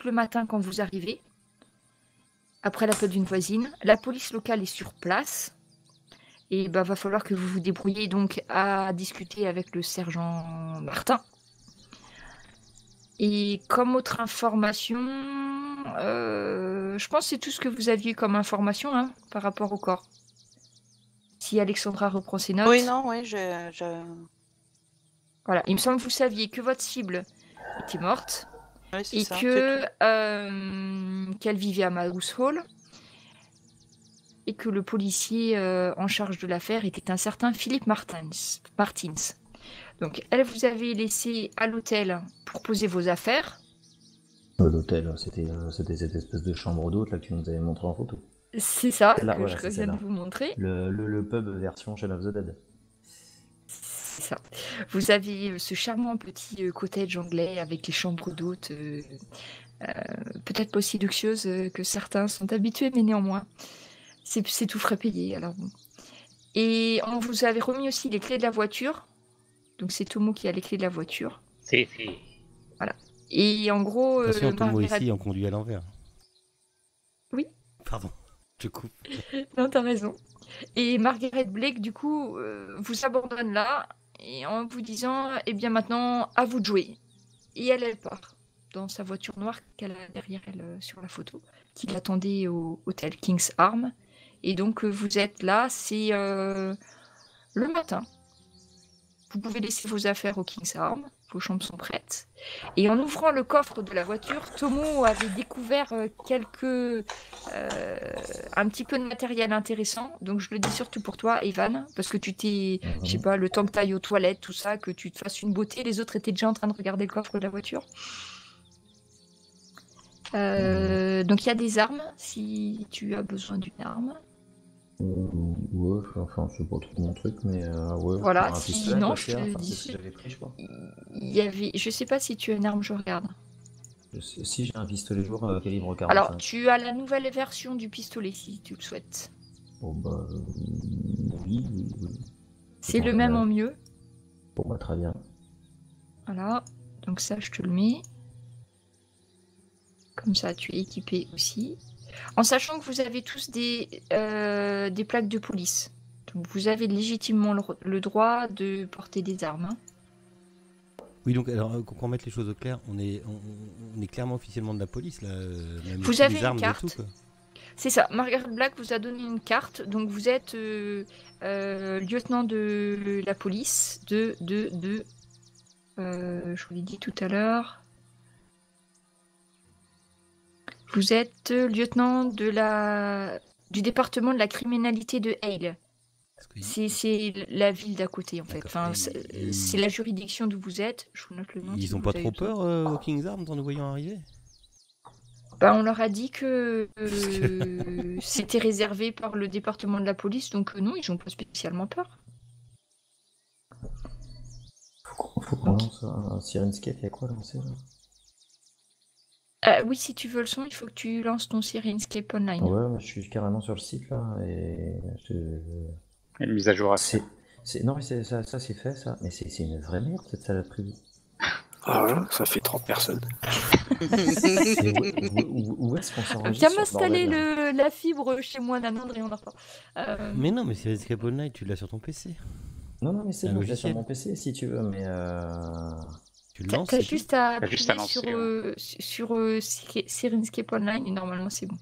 le matin quand vous arrivez, après l'appel d'une voisine. La police locale est sur place. Et va falloir que vous vous débrouillez donc à discuter avec le sergent Martin. Et comme autre information, je pense que c'est tout ce que vous aviez comme information par rapport au corps. Si Alexandra reprend ses notes. Oui, non, oui, Voilà, il me semble que vous saviez que votre cible était morte et ça, que qu'elle vivait à Mouse Hall et que le policier en charge de l'affaire était un certain Philippe Martins. Donc, elle vous avait laissé à l'hôtel pour poser vos affaires. L'hôtel, c'était cette espèce de chambre d'hôte là que tu nous avais montré en photo. C'est ça Là, que voilà, je viens de vous montrer. Le pub version Shaun of the Dead. C'est ça. Vous avez ce charmant petit cottage anglais avec les chambres d'hôtes, peut-être pas aussi luxueuses que certains sont habitués, mais néanmoins, c'est tout frais payé. Alors bon. Et on vous avait remis aussi les clés de la voiture. Donc c'est Tomo qui a les clés de la voiture. Si. Voilà. Et en gros, attention, Tomo ici, on conduit à l'envers. Oui. Pardon, je coupe. Non, t'as raison. Et Margaret Blake, du coup, vous abandonne là, et en vous disant, eh bien maintenant, à vous de jouer. Et elle part dans sa voiture noire qu'elle a derrière elle sur la photo, qui l'attendait au hôtel King's Arm. Et donc, vous êtes là, c'est le matin. Vous pouvez laisser vos affaires au King's Arm, vos chambres sont prêtes. Et en ouvrant le coffre de la voiture, Tomo avait découvert un petit peu de matériel intéressant. Donc je le dis surtout pour toi, Evan, parce que tu t'es, je sais pas, le temps que tu ailles aux toilettes, tout ça, que tu te fasses une beauté. Les autres étaient déjà en train de regarder le coffre de la voiture. Donc il y a des armes, si tu as besoin d'une arme. Ouais, enfin, c'est pas trop mon truc, mais ouais. Voilà, sinon, je te dis. C'est ce que j'avais pris, je crois. Il y avait, je sais pas si tu as une arme, je regarde. Si j'ai un pistolet lourd calibre 45. Alors, tu as la nouvelle version du pistolet si tu le souhaites. Bon, bah, oui. C'est le même en mieux. Bon, bah, très bien. Voilà, donc ça, je te le mets. Comme ça, tu es équipé aussi. En sachant que vous avez tous des plaques de police. Donc, vous avez légitimement le droit de porter des armes. Oui, donc, alors, qu'on mette les choses au clair, on est clairement officiellement de la police, là. Même vous avez les armes une carte. et tout, quoi. C'est ça, Margaret Black vous a donné une carte, donc vous êtes lieutenant de la police je vous l'ai dit tout à l'heure. Vous êtes lieutenant du département de la criminalité de Hale. C'est la ville d'à côté, en fait. Enfin, c'est la juridiction d'où vous êtes. Je vous note le nom. Ils ont pas trop peur au King's Arms en nous voyant arriver? On leur a dit que c'était réservé par le département de la police, donc non, ils n'ont pas spécialement peur. Faut qu'on lance un Sirenscape, il y a quoi à lancer là? Oui, si tu veux le son, il faut que tu lances ton Sirenscape Online. Ouais, je suis carrément sur le site là, et Une mise à jour à faire. Non, mais ça c'est fait ça, mais c'est une vraie merde cette saloperie. Ah ouais, ça fait 30 personnes. Où est-ce qu'on s'enregistre? Viens m'installer la fibre chez moi, Nanandre, et on en reparle. Mais non, mais Sirenscape Online, tu l'as sur ton PC. Non, mais c'est bon, je l'ai sur mon PC si tu veux, mais tu le lances. T'as juste à appuyer lancer, sur Sirenscape Online et normalement c'est bon.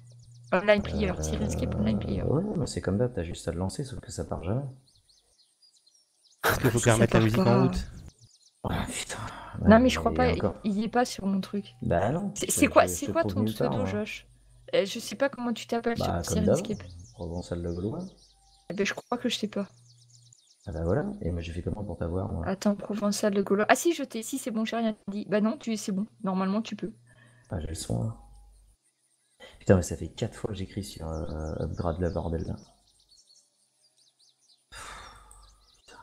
Online Player, Sirenscape Online Player. Ouais, mais c'est comme d'hab, t'as juste à le lancer, sauf que ça part jamais. Est-ce qu'il faut faire remettre la musique en route? Ah putain. Non, mais je crois pas, il y est pas sur mon truc. Bah non. C'est quoi ton pseudo, Josh? Je sais pas comment tu t'appelles sur Sirenscape. Provençal Le Gaulois. Je crois que je sais pas. Ah bah voilà, et moi j'ai fait comment pour t'avoir moi? Attends, Provençal Le Gaulois. Ah si, si c'est bon, j'ai rien dit. Bah non, c'est bon, normalement tu peux. Ah j'ai le son là. Putain, mais ça fait 4 fois que j'écris sur Upgrade la bordel là. Putain.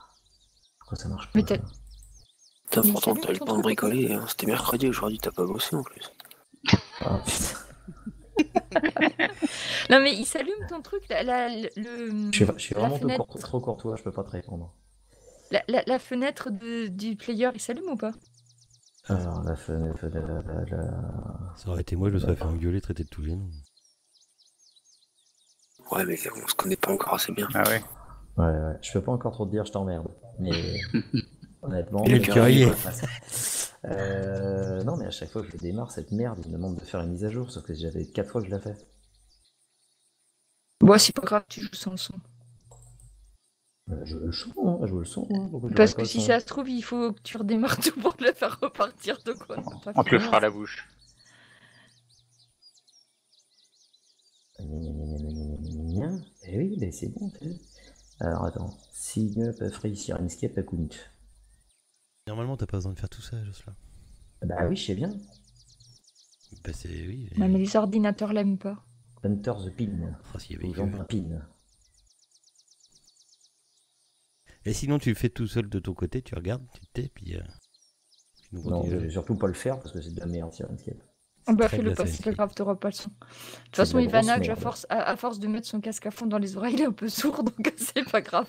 Pourquoi ça marche pas? Putain, pourtant t'as eu le temps de bricoler, hein. C'était mercredi, aujourd'hui t'as pas bossé en plus. Ah putain. Non mais il s'allume ton truc, Je suis vraiment trop courtois, je peux pas te répondre. La fenêtre du player, il s'allume ou pas? Alors, Ça aurait été moi, je me serais fait engueuler, traiter de tout gênant. Ouais, mais on se connaît pas encore assez bien. Ah ouais. Ouais. Je peux pas encore trop te dire, je t'emmerde. Mais honnêtement. Et le currier. Non, mais à chaque fois que je démarre cette merde, il me demande de faire une mise à jour, sauf que j'avais 4 fois que je l'ai fait. Bon, c'est pas grave, tu joues sans le son. Je veux le son, hein, je veux le son. Hein. Parce que si ça se trouve, il faut que tu redémarres tout pour le faire repartir de quoi. On te le fera à la bouche. Eh oui, ben c'est bon. Alors attends, signe, pas free, Sirenscape, account. Normalement, t'as pas besoin de faire tout ça, Jocelyn. Bah oui, je sais bien. Bah c'est oui. Ouais, mais les ordinateurs l'aiment pas. Hunter the Pin. Oh, s'il y avait Ou que- un pin. Et sinon, tu le fais tout seul de ton côté, tu regardes, tu te tais, puis nous Non, continuons. je vais surtout pas le faire parce que c'est de la merde, Sirenscape. Bah très fais-le bien, pas, ça, c'est pas Nicky. grave, t'auras pas le son. De toute C'est façon, de la grosse Ivanage, merde. à force de mettre son casque à fond dans les oreilles, il est un peu sourd, donc c'est pas grave.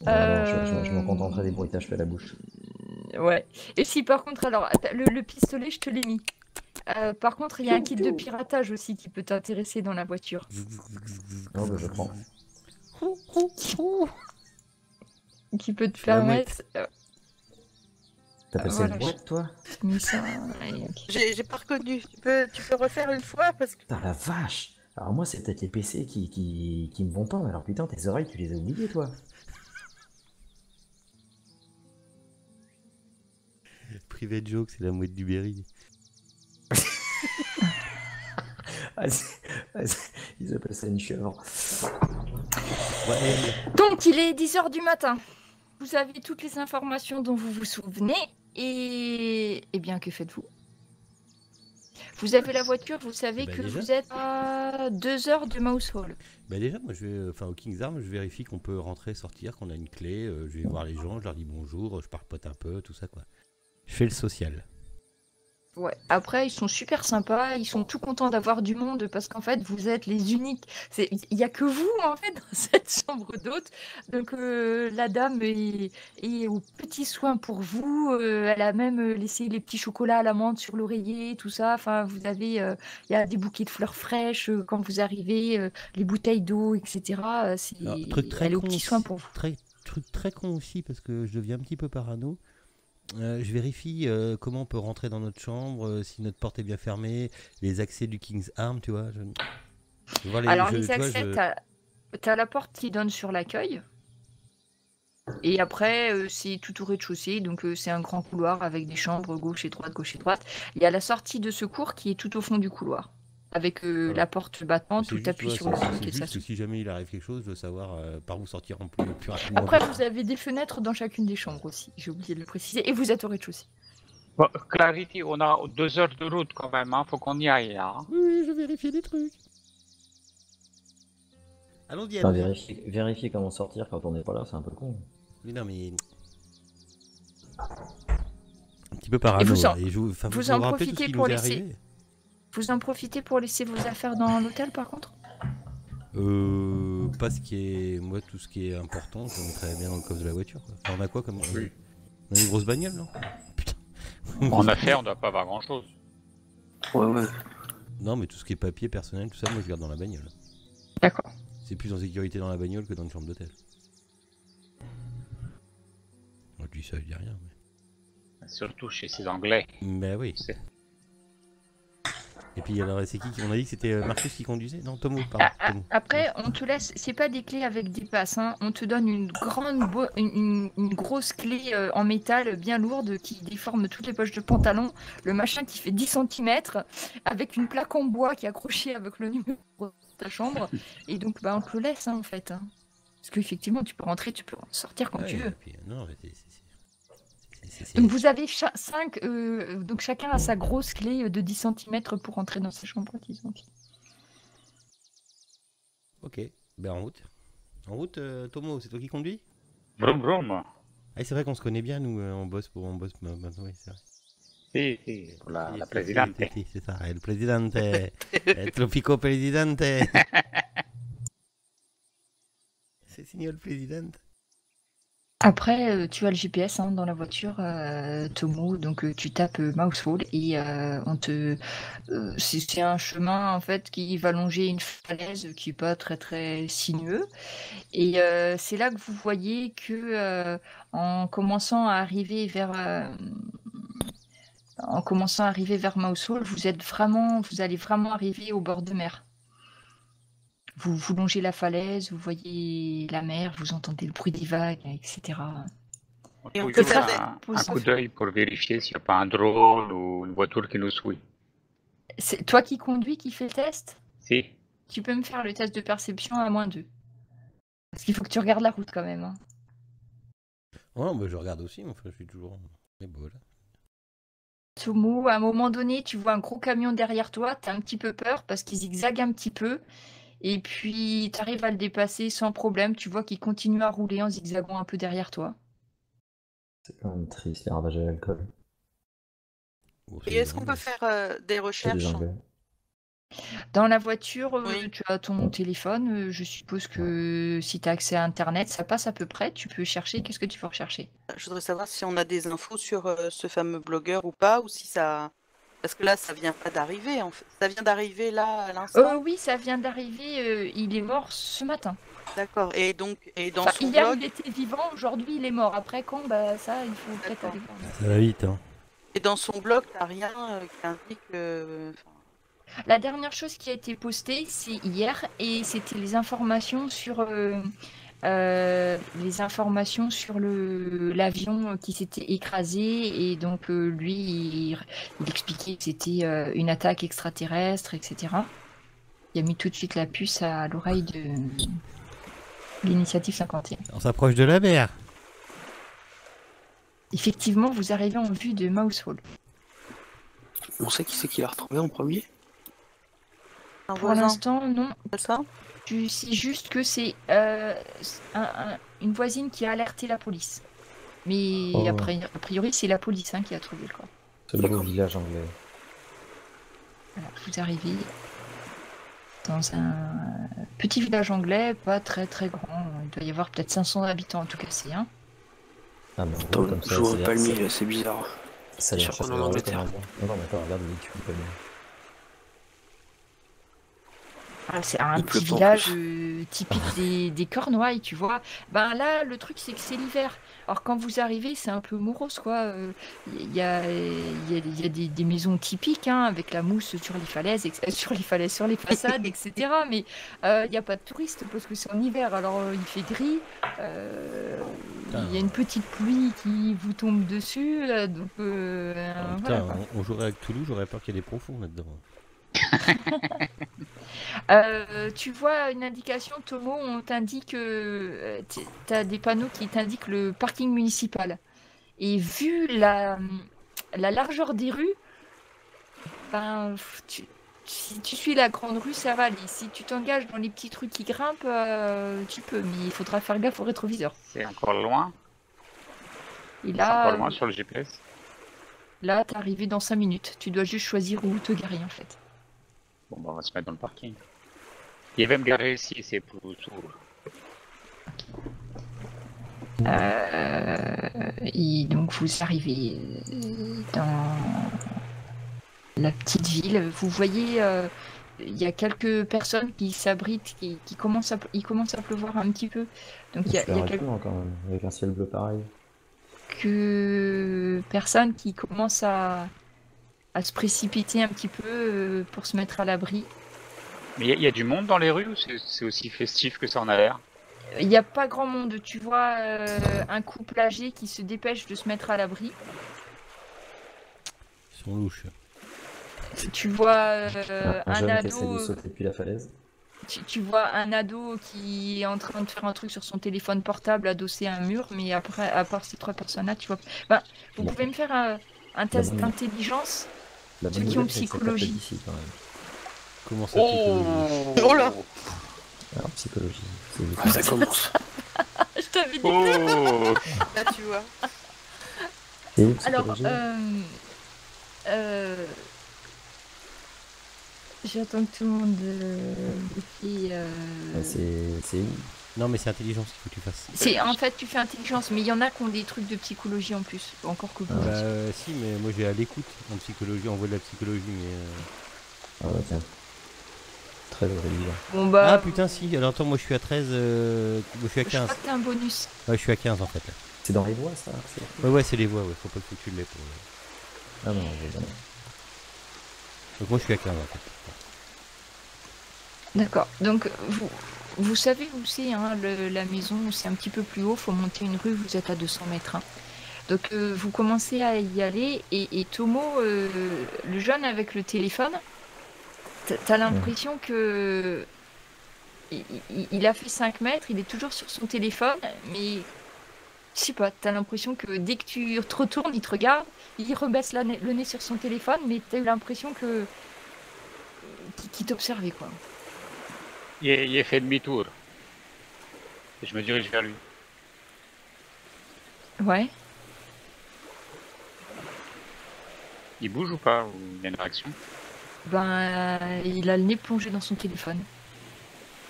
Non, je me contenterai des bruitages faits à la bouche. Ouais. Et si par contre, alors, le pistolet, je te l'ai mis. Par contre, il y a un kit de piratage aussi qui peut t'intéresser dans la voiture. Non, bah, je prends. Qui peut te Je la permettre. T'appelles ça Voilà, une boîte, toi? Mais ça, ouais, ok. J'ai pas reconnu. Tu peux refaire une fois parce que. Putain, la vache! Alors moi, c'est peut-être les PC qui me vont pas, mais alors putain, tes oreilles, tu les as oubliées, toi. Private joke, c'est la mouette du Berry. Ils appellent ça une chèvre. Ouais, Donc, il est 10h du matin. Vous avez toutes les informations dont vous vous souvenez. Et bien, que faites-vous? Vous avez la voiture, vous savez Bah, que déjà. vous êtes à 2 heures de Mouse Hall. bah déjà, moi, je vais, enfin, au King's Arm, je vérifie qu'on peut rentrer, sortir, qu'on a une clé. Je vais voir les gens, je leur dis bonjour, je papote un peu, tout ça, quoi. Je fais le social. Ouais. Après, ils sont super sympas, ils sont tout contents d'avoir du monde parce qu'en fait, vous êtes les uniques. Il n'y a que vous, en fait, dans cette chambre d'hôte. Donc, la dame est aux petits soins pour vous. Elle a même laissé les petits chocolats à la menthe sur l'oreiller, tout ça. Enfin, vous avez, il y a des bouquets de fleurs fraîches quand vous arrivez, les bouteilles d'eau, etc. Alors, truc très Elle est aux con petits aussi- soins pour vous. Truc très con aussi, parce que je deviens un petit peu parano. Je vérifie comment on peut rentrer dans notre chambre, si notre porte est bien fermée, les accès du King's Arm, tu vois. Je vois Alors, tu les vois, accès, t'as la porte qui donne sur l'accueil. Et après, c'est tout au rez-de-chaussée. Donc, c'est un grand couloir avec des chambres gauche et droite, gauche et droite. Il y a la sortie de secours qui est tout au fond du couloir. Avec la porte battante, C'est tout juste, appuie tu sur vois, le c'est bouton et ça juste que s'ouvre. si jamais il arrive quelque chose, je veux savoir par où sortir en plus rapidement. Après, vous avez des fenêtres dans chacune des chambres aussi. J'ai oublié de le préciser. Et vous êtes au rez-de-chaussée. Bon, Clarity, on a 2 heures de route quand même, hein. Faut qu'on y aille là. Hein. Oui, je vérifie des trucs. Allons-y, Enfin, allons-y. vérifier comment sortir quand on n'est pas là, c'est un peu con. Oui, non, mais... Un petit peu parano. Et vous en- hein, et enfin, vous vous en vous rappelez tout ce profitez qui pour nous est laisser- arrivé Vous en profitez pour laisser vos affaires dans l'hôtel, par contre? Pas ce qui est... Moi, tout ce qui est important, je le mettrais bien dans le coffre de la voiture. Quoi. Enfin, on a quoi comme... Oui. On a une grosse bagnole, non? Putain. En affaires, on doit pas avoir grand chose. Ouais. Non, mais tout ce qui est papier, personnel, tout ça, moi, je garde dans la bagnole. D'accord. C'est plus en sécurité dans la bagnole que dans une chambre d'hôtel. Moi, je dis ça, je dis rien. Surtout chez ces Anglais. Mais oui. C'est- Et puis, alors, c'est qui on a dit que c'était Marcus qui conduisait? Non, Tomo, pardon. Tomo. Après, on te laisse, c'est pas des clés avec des passes, hein. On te donne une une grosse clé en métal bien lourde qui déforme toutes les poches de pantalon, le machin qui fait 10 cm, avec une plaque en bois qui est accrochée avec le numéro de ta chambre, et donc bah, on te le laisse hein, en fait. Hein. Parce qu'effectivement, tu peux rentrer, tu peux sortir quand Ouais, tu et veux. puis, non, mais Donc vous avez 5, donc chacun a sa grosse clé de 10 cm pour rentrer dans sa chambre, disons. Ok, ben en route. En route, Tomo, c'est toi qui conduis? Vroom vroom. Ah, c'est vrai qu'on se connaît bien, nous, on bosse maintenant, oui, c'est vrai. Si, pour la Si, présidente. si, c'est ça, el presidente, el tropico presidente. C'est signor presidente. Après, tu as le GPS hein, dans la voiture, Tomo, donc tu tapes Mousehole et c'est un chemin en fait qui va longer une falaise qui est pas très très sinueux. Et c'est là que vous voyez que en commençant à arriver vers Mousehole, vous allez vraiment arriver au bord de mer. Vous longez la falaise, vous voyez la mer, vous entendez le bruit des vagues, etc. On Et on peut peut juste faire un pause. coup d'œil pour vérifier s'il n'y a pas un drone ou une voiture qui nous suit. C'est toi qui conduis qui fais le test? Si. Tu peux me faire le test de perception à -2. Parce qu'il faut que tu regardes la route quand même. Hein. Ouais, bah, je regarde aussi, enfin, je suis toujours. Mais bon, voilà. Tomo, à un moment donné, tu vois un gros camion derrière toi, t'as un petit peu peur parce qu'il zigzague un petit peu. Et puis, tu arrives à le dépasser sans problème. Tu vois qu'il continue à rouler en zigzagant un peu derrière toi. C'est quand même triste, les ravages à l'alcool. Bon, Et c'est est-ce des qu'on peut Anglais. faire des C'est des recherches? Anglais. Dans la voiture, Oui. tu as ton téléphone. Je suppose que si tu as accès à Internet, ça passe à peu près. Tu peux chercher. Qu'est-ce que tu veux rechercher? Je voudrais savoir si on a des infos sur ce fameux blogueur ou pas, ou si ça... Parce que là, ça vient pas d'arriver, en fait. Ça vient d'arriver là, à l'instant? Oui, ça vient d'arriver. Il est mort ce matin. D'accord. Et donc, et dans Enfin, son hier, blog, il était vivant. Aujourd'hui, il est mort. Après, quand bah, ça, il faut peut-être D'accord. aller voir. Ça va vite, hein. et dans son blog, t'as rien qui indique... La dernière chose qui a été postée, c'est hier, et c'était les informations sur l'avion qui s'était écrasé, et donc lui, il expliquait que c'était une attaque extraterrestre, etc. Il a mis tout de suite la puce à l'oreille de l'initiative 51. On s'approche de la mer. Effectivement, vous arrivez en vue de Mousehole. On sait qui c'est qui l'a retrouvé en premier? Un Pour voisin, l'instant, non. c'est ça? Tu sais juste que c'est une voisine qui a alerté la police. Mais Oh. a priori, c'est la police hein, qui a trouvé le corps. C'est le beau D'accord. village anglais. Voilà, vous arrivez dans un petit village anglais, pas très très grand. Il doit y avoir peut-être 500 habitants en tout cas, c'est un. Ah, mais Attends, comme ça, je vois c'est pas le mille, c'est bizarre. ça a l'air Sûr qu'on est en chaleureux Angleterre. comme endroit. Non, non, mais attends, regarde le véhicule quand même. C'est un Il petit pleut pas en village plus. typique des Cornouailles, tu vois. Ben là, le truc, c'est que c'est l'hiver. Alors quand vous arrivez, c'est un peu morose, quoi. Il y a des maisons typiques, hein, avec la mousse sur les falaises, sur les façades, etc. Mais il n'y a pas de touristes parce que c'est en hiver. Alors il fait gris. Il y a une petite pluie qui vous tombe dessus. Donc voilà, Putain, quoi. on jouerait avec Toulouse, j'aurais peur qu'il y ait des profonds là-dedans. Tu vois une indication, Tomo, on t'indique, tu as des panneaux qui t'indiquent le parking municipal. Et vu la largeur des rues, ben, si tu suis la grande rue, ça va aller. Si tu t'engages dans les petites rues qui grimpent, tu peux, mais il faudra faire gaffe au rétroviseur. C'est encore loin. Et C'est encore là, loin sur le GPS. là, t'es arrivé dans 5 minutes. Tu dois juste choisir où te garer, en fait. Bon, bah, on va se mettre dans le parking. Il va me garer ici, c'est pour tout. Et donc vous arrivez dans la petite ville. Vous voyez, il y a quelques personnes qui s'abritent, il commence à pleuvoir un petit peu. Donc il y a C'est quelques quand même, avec un ciel bleu pareil. personnes qui commencent à se précipiter un petit peu pour se mettre à l'abri. Mais il y a du monde dans les rues ou c'est aussi festif que ça en a l'air? Il n'y a pas grand monde. Tu vois un couple âgé qui se dépêche de se mettre à l'abri. Ils sont louches. Tu vois Un un jeune qui essaie ado. de sauter depuis la falaise. Tu vois un ado qui est en train de faire un truc sur son téléphone portable adossé à un mur, mais après, à part ces 3 personnes-là, tu vois. Ben, vous pouvez me faire un test bonne- d'intelligence. La Ceux bonne qui ont nouvelle, c'est que ça psychologie. tape d'ici, quand même. Comment ça, psychologie? Oh là! Alors, psychologie, c'est Ah, ça commence. Je t'avais dit. Oh Là, tu vois. c'est Alors, psychologie. j'attends que tout le monde C'est où? Non, mais c'est intelligence qu'il faut que tu fasses. C'est en fait tu fais intelligence, mais il y en a qui ont des trucs de psychologie en plus, encore que vous. Bah, si, mais moi j'ai à l'écoute en psychologie, on voit de la psychologie, mais. Ah ouais, tiens. Très horrible. Bon bah. Ah putain, si, alors attends, moi je suis à 13, moi je suis à Je 15. crois que t'as un bonus. Ouais, je suis à 15 en fait. Là. C'est dans les voies, ça? Ouais, c'est les voix, ouais, faut pas que tu l'aies pour. Ah non, j'ai jamais. Donc moi je suis à 15 en fait. D'accord. Donc vous savez où c'est hein, la maison, c'est un petit peu plus haut, faut monter une rue, vous êtes à 200 mètres. Hein. Donc vous commencez à y aller et Tomo, le jeune avec le téléphone, t'as l'impression que il a fait 5 mètres, il est toujours sur son téléphone, mais je sais pas, t'as l'impression que dès que tu te retournes, il te regarde, il rebaisse le nez sur son téléphone, mais t'as eu l'impression que qu'il t'observait quoi. Il est fait demi-tour. Et je me dirige vers lui. Ouais. Il bouge ou pas? Ou il y a une réaction? Ben, il a le nez plongé dans son téléphone.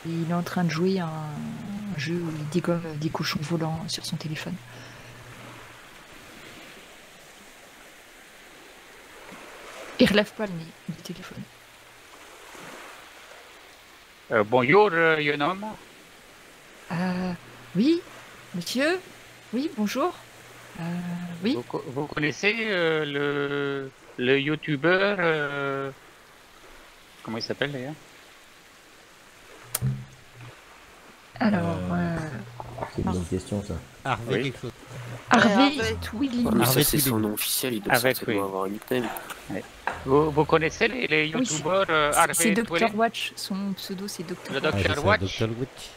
Et il est en train de jouer à un jeu où il dégomme des cochons volants sur son téléphone. Il relève pas le nez du téléphone. Bonjour, jeune homme. Oui, monsieur? Oui, bonjour. Oui. Vous connaissez le youtubeur comment il s'appelle d'ailleurs? Alors, C'est une bonne question, ça. Harvey Oui. quelque chose. Harvey Harvey. Twilly. Ouais, mais Harvey ça, c'est son Twilly. nom officiel, il doit Avec, certainement oui. avoir un nickname. Vous connaissez les Oui, youtubeurs c'est Harvey Dr. Twilly? Watch, son pseudo c'est Dr. Le Watch. Ah, Dr. c'est ça, Watch? Dr. Watch.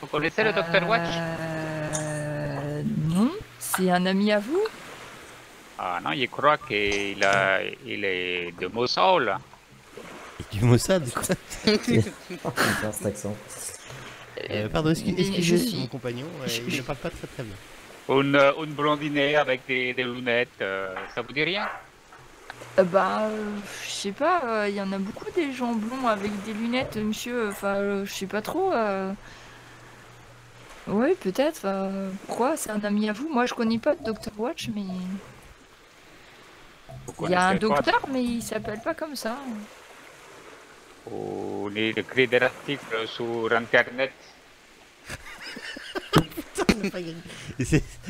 Vous connaissez le Dr. Watch? Non, c'est un ami à vous? Ah non, il croit qu'il il est de Mossoul. Et du Mossad, quoi. Oh putain, cet accent. Pardon, Mais je excusez suis- mon compagnon, il ne parle pas très très bien. Une blondinée avec des lunettes, ça vous dit rien? Je sais pas, il y en a beaucoup des gens blonds avec des lunettes, monsieur, je sais pas trop. Oui, peut-être, pourquoi? C'est un ami à vous? Moi, je connais pas de Dr. Watch, mais... Vous Il y a un connaissez pas? docteur, mais il s'appelle pas comme ça. Vous écrivez des articles sur Internet. Et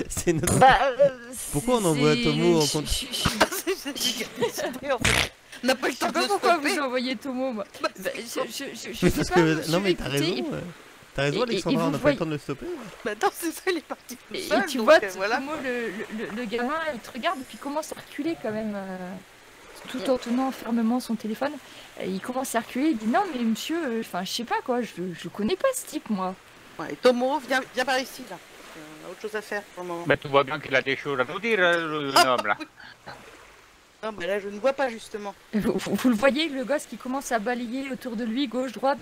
c'est notre... Pourquoi on c'est- envoie Tomo en je- compte- En fait, on n'a pas le Je temps sais de pas pourquoi stopper. vous envoyez Tomo, moi. Je sais Parce pas, que... monsieur, Non mais t'as écoutez, raison. T'as raison et Alexandra, vous on n'a pas voyez- le temps de le stopper. Maintenant, c'est ça, il est parti tout Et seul. tu donc, vois, voilà. Tomo, le gamin, il te regarde et puis il commence à reculer quand même, tout en tenant fermement son téléphone. Et il commence à reculer, il dit non mais monsieur, je sais pas quoi, je connais pas ce type moi. Ouais, Tomo, viens par ici, là. On a autre chose à faire pour le moment. Mais tu vois bien qu'il a des choses à nous dire, le jeune homme là. Non, mais là, je ne vois pas, justement. Vous le voyez, le gosse qui commence à balayer autour de lui, gauche-droite,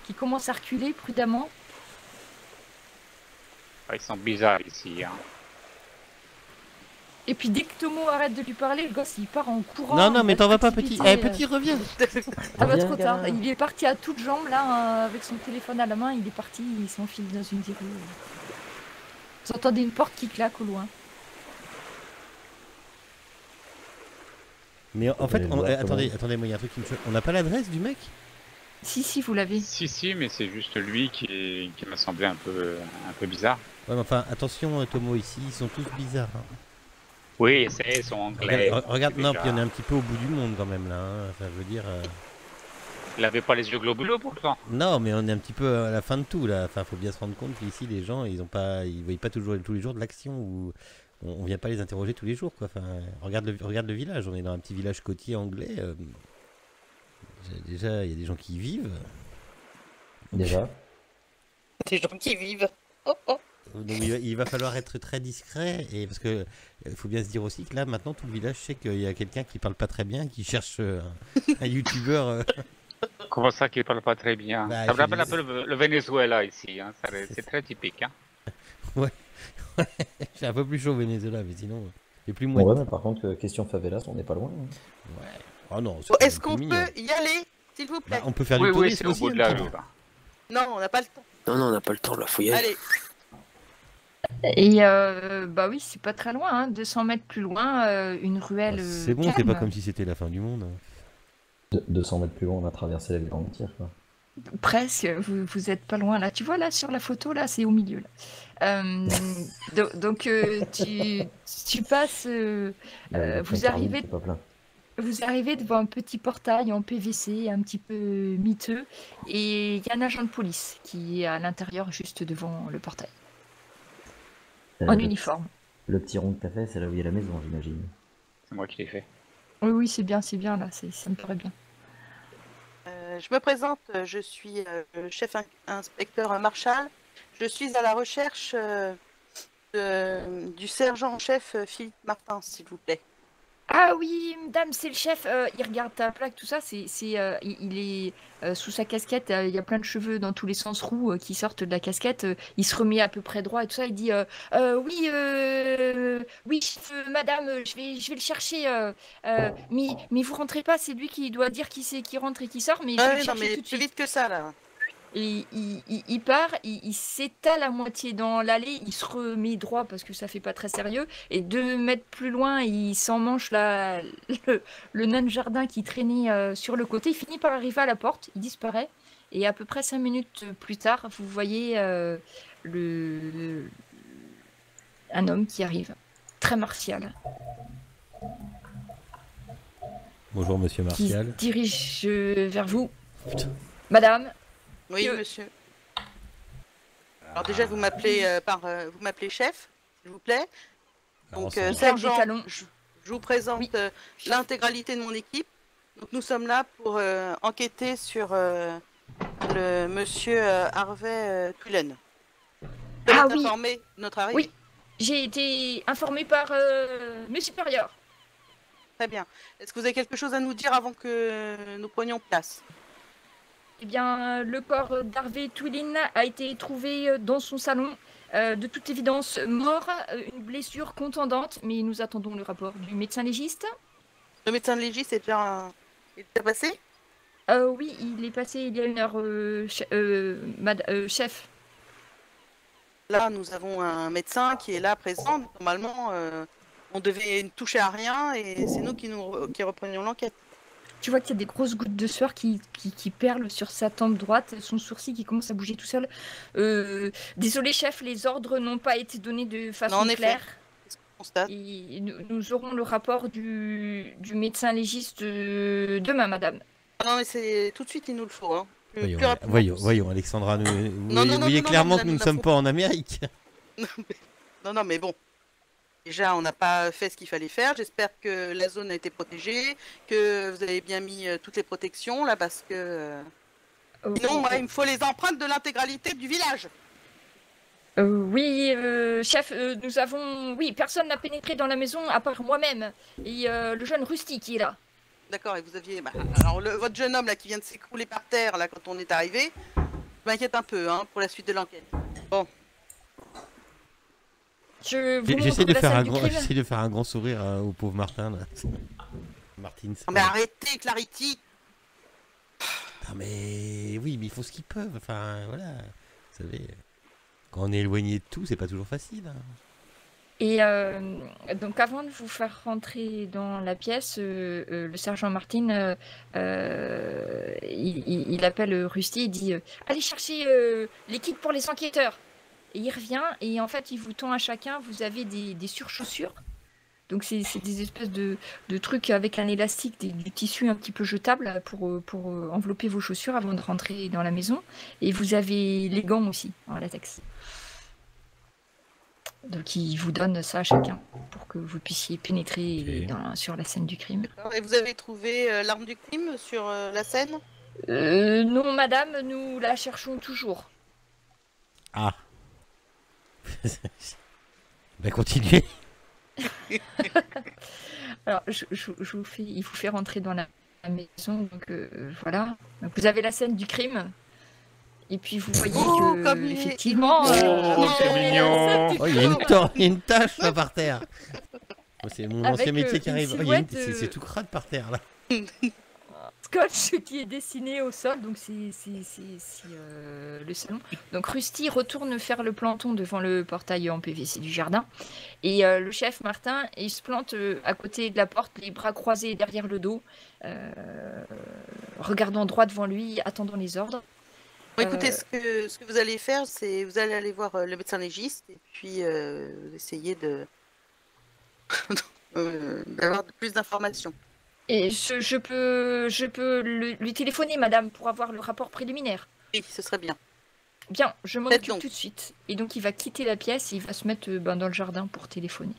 qui commence à reculer prudemment. Ils sont bizarres ici. Hein. Et puis dès que Tomo arrête de lui parler, le gosse il part en courant. Non, non, il mais va t'en se vas pas petit. précipiter, Eh, petit, reviens. Ah bah Reviens, trop tard. gamin. Il est parti à toutes jambes là, avec son téléphone à la main, il est parti, il s'enfile dans une virée. Vous entendez une porte qui claque au loin. Mais en fait, Allez, voir attendez, moi il y a un truc qui me choque. On n'a pas l'adresse du mec? Si, vous l'avez. Si, mais c'est juste lui qui m'a semblé un peu bizarre. Ouais, mais enfin, attention Tomo, ici, ils sont tous bizarres. Hein. Oui, c'est son anglais. Regarde, non, déjà. puis on est un petit peu au bout du monde quand même là. Hein. Ça veut dire. Il avait pas les yeux globuleux pourtant. Non, mais on est un petit peu à la fin de tout là. Enfin, faut bien se rendre compte qu'ici les gens, ils voient pas toujours tous les jours de l'action ou on vient pas les interroger tous les jours quoi. Enfin, regarde le village. On est dans un petit village côtier anglais. Déjà, il y a des gens qui y vivent. Déjà. Des gens qui vivent. Oh, oh. Donc il va falloir être très discret et parce que il faut bien se dire aussi que là maintenant tout le village sait qu'il y a quelqu'un qui parle pas très bien, qui cherche un youtubeur. Comment ça qu'il parle pas très bien? Bah, Ça me je rappelle un dis- peu le Venezuela ici. Hein. C'est très typique. Hein. C'est un peu plus chaud au Venezuela, mais sinon. Et plus Bon, moins. ouais, mais par contre, question favelas, on n'est pas loin. Hein. Ouais. Oh non, Bon, c'est est-ce pas qu'on mignon. peut y aller, s'il vous plaît? Bah, on peut faire Oui, du oui, tourisme c'est au aussi. bout de un la petit rue. peu. Là. Non, on n'a pas le temps. Non, on n'a pas le temps, là, faut y aller. Allez, Et bah oui, c'est pas très loin, hein, 200 mètres plus loin, une Ah, ruelle c'est bon, c'est pas calme. comme si c'était la fin du monde. 200 mètres plus loin, on a traversé la ville entière, quoi. Presque, vous êtes pas loin là. Tu vois là sur la photo là, c'est au milieu là. Donc tu passes, Là, il y a plein vous de carvings, arrivez c'est pas plein. vous arrivez devant un petit portail en PVC un petit peu miteux et il y a un agent de police qui est à l'intérieur juste devant le portail en Le, uniforme. le petit rond que t'as fait, c'est là où il y a la maison, j'imagine. C'est moi qui l'ai fait. Oui oui c'est bien là, ça me paraît bien. je me présente, je suis le chef inspecteur Marshall. Je suis à la recherche du sergent en chef Philippe Martin, s'il vous plaît. Ah oui, madame, c'est le chef. Il regarde ta plaque, tout ça. Il est sous sa casquette. Il y a plein de cheveux dans tous les sens roux qui sortent de la casquette. Il se remet à peu près droit et tout ça. Il dit oui, oui, chef, madame, je vais le chercher. Mais vous rentrez pas. C'est lui qui doit dire qui c'est qui rentre et qui sort. Mais je vais le Non, chercher mais tout de plus suite. vite que ça, là. Et il part, il s'étale à moitié dans l'allée, il se remet droit parce que ça fait pas très sérieux. Et 2 mètres plus loin, il s'emmanche le nain de jardin qui traînait sur le côté. Il finit par arriver à la porte, il disparaît. Et à peu près 5 minutes plus tard, vous voyez un homme qui arrive, très martial, Bonjour, monsieur qui se Martial. dirige vers vous. Putain. Madame, Oui, Que- monsieur. Alors déjà, vous m'appelez vous m'appelez chef, s'il vous plaît. Alors, Donc, ça va. sergent, des talons. je vous présente Oui. l'intégralité de mon équipe. Donc, nous sommes là pour enquêter sur le monsieur Harvey Cullen. Vous Ah êtes oui. informé de notre arrivée? Oui. J'ai été informée par mes supérieurs. Très bien. Est-ce que vous avez quelque chose à nous dire avant que nous prenions place? Eh bien, le corps d'Harvey Twillin a été trouvé dans son salon. De toute évidence, mort, une blessure contondante, mais nous attendons le rapport du médecin légiste. Le médecin légiste est déjà passé? Oui, il est passé il y a 1 heure, chef. Là, nous avons un médecin qui est là présent. Normalement, on devait ne toucher à rien et c'est nous qui reprenions l'enquête. Tu vois qu'il y a des grosses gouttes de sueur qui perlent sur sa tempe droite, son sourcil qui commence à bouger tout seul. Désolé, chef, les ordres n'ont pas été donnés de façon en effet. claire. On constate. Et nous aurons le rapport du médecin légiste demain, madame. Non, mais c'est tout de suite, il nous le faut. Hein. Voyons, Plus rapidement voyons, possible. voyons, Alexandra, vous non, voyez non, clairement non, que nous ne nous sommes n'avons- pas en Amérique. Non, mais bon. Déjà, on n'a pas fait ce qu'il fallait faire. J'espère que la zone a été protégée, que vous avez bien mis toutes les protections là, parce que sinon, moi, il me faut les empreintes de l'intégralité du village. Oui, chef, nous avons... Oui, personne n'a pénétré dans la maison à part moi-même et le jeune Rusty qui est là. D'accord, et vous aviez... alors, votre jeune homme là qui vient de s'écrouler par terre là quand on est arrivé, je m'inquiète un peu hein, pour la suite de l'enquête. Bon, Je vous montre J'essaie de la faire salle un du grand, crime. j'essaie de faire un grand sourire au pauvre Martin là. Martin. non, mais arrêtez, Clarity. Ah mais oui, mais ils font ce qu'ils peuvent. Enfin voilà, vous savez, quand on est éloigné de tout, c'est pas toujours facile. Hein. Et donc avant de vous faire rentrer dans la pièce, le sergent Martin, il appelle Rusty et dit allez chercher l'équipe pour les enquêteurs. Et il revient et en fait il vous tend à chacun, vous avez des surchaussures. Donc c'est des espèces de trucs avec un élastique, du tissu un petit peu jetable pour envelopper vos chaussures avant de rentrer dans la maison. Et vous avez les gants aussi en latex. Donc il vous donne ça à chacun pour que vous puissiez pénétrer sur la scène du crime. Et vous avez trouvé l'arme du crime sur la scène? Non madame, nous la cherchons toujours. Ah. Ben continuez. Alors il vous fait rentrer dans la maison, donc voilà. Donc, vous avez la scène du crime. Et puis vous voyez Oh, que comme il est- effectivement, Oh, c'est mignon. Oh, il y a il y a une tache là par terre. Oh, c'est mon Avec, ancien métier qui une arrive. Oh, il y a silhouette, c'est tout crade par terre là. Scotch qui est dessiné au sol, donc c'est le salon. Donc Rusty retourne faire le planton devant le portail en PVC du jardin. Et le chef Martin, il se plante à côté de la porte, les bras croisés derrière le dos, regardant droit devant lui, attendant les ordres. Bon, écoutez, ce que vous allez faire, c'est vous allez aller voir le médecin légiste et puis vous essayez de d'avoir plus d'informations. Et je peux lui téléphoner, madame, pour avoir le rapport préliminaire. Oui, ce serait bien. Bien, je m'en Faites occupe donc. tout de suite. Et donc il va quitter la pièce et il va se mettre dans le jardin pour téléphoner.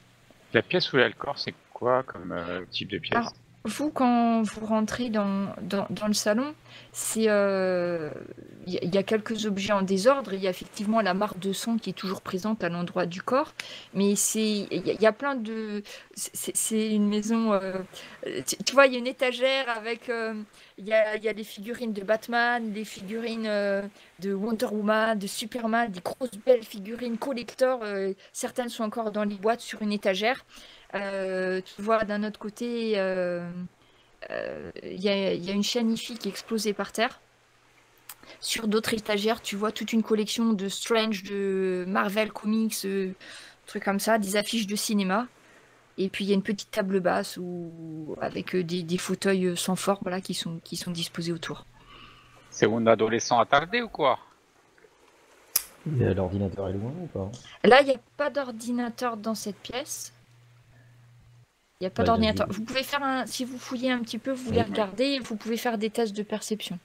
La pièce où il y a le corps, c'est quoi comme type de pièce? Alors, vous, quand vous rentrez dans le salon, c'est il y a quelques objets en désordre. Il y a effectivement la marque de sang qui est toujours présente à l'endroit du corps, mais il y a plein de c'est une maison. Tu vois, il y a une étagère avec il y a des figurines de Batman, des figurines de Wonder Woman, de Superman, des grosses belles figurines collector. Certaines sont encore dans les boîtes sur une étagère. Tu vois, d'un autre côté, il y a une chaîne IFI qui est explosée par terre. Sur d'autres étagères, tu vois toute une collection de Strange, de Marvel Comics, trucs comme ça, des affiches de cinéma. Et puis il y a une petite table basse avec des fauteuils sans forme là, qui sont disposés autour. C'est un adolescent attardé ou quoi? Et l'ordinateur est loin ou pas? Là, il n'y a pas d'ordinateur dans cette pièce. Il n'y a pas Ouais, d'ordinateur. donc, Vous pouvez faire si vous fouillez un petit peu, vous Oui. les regardez, vous pouvez faire des tests de perception.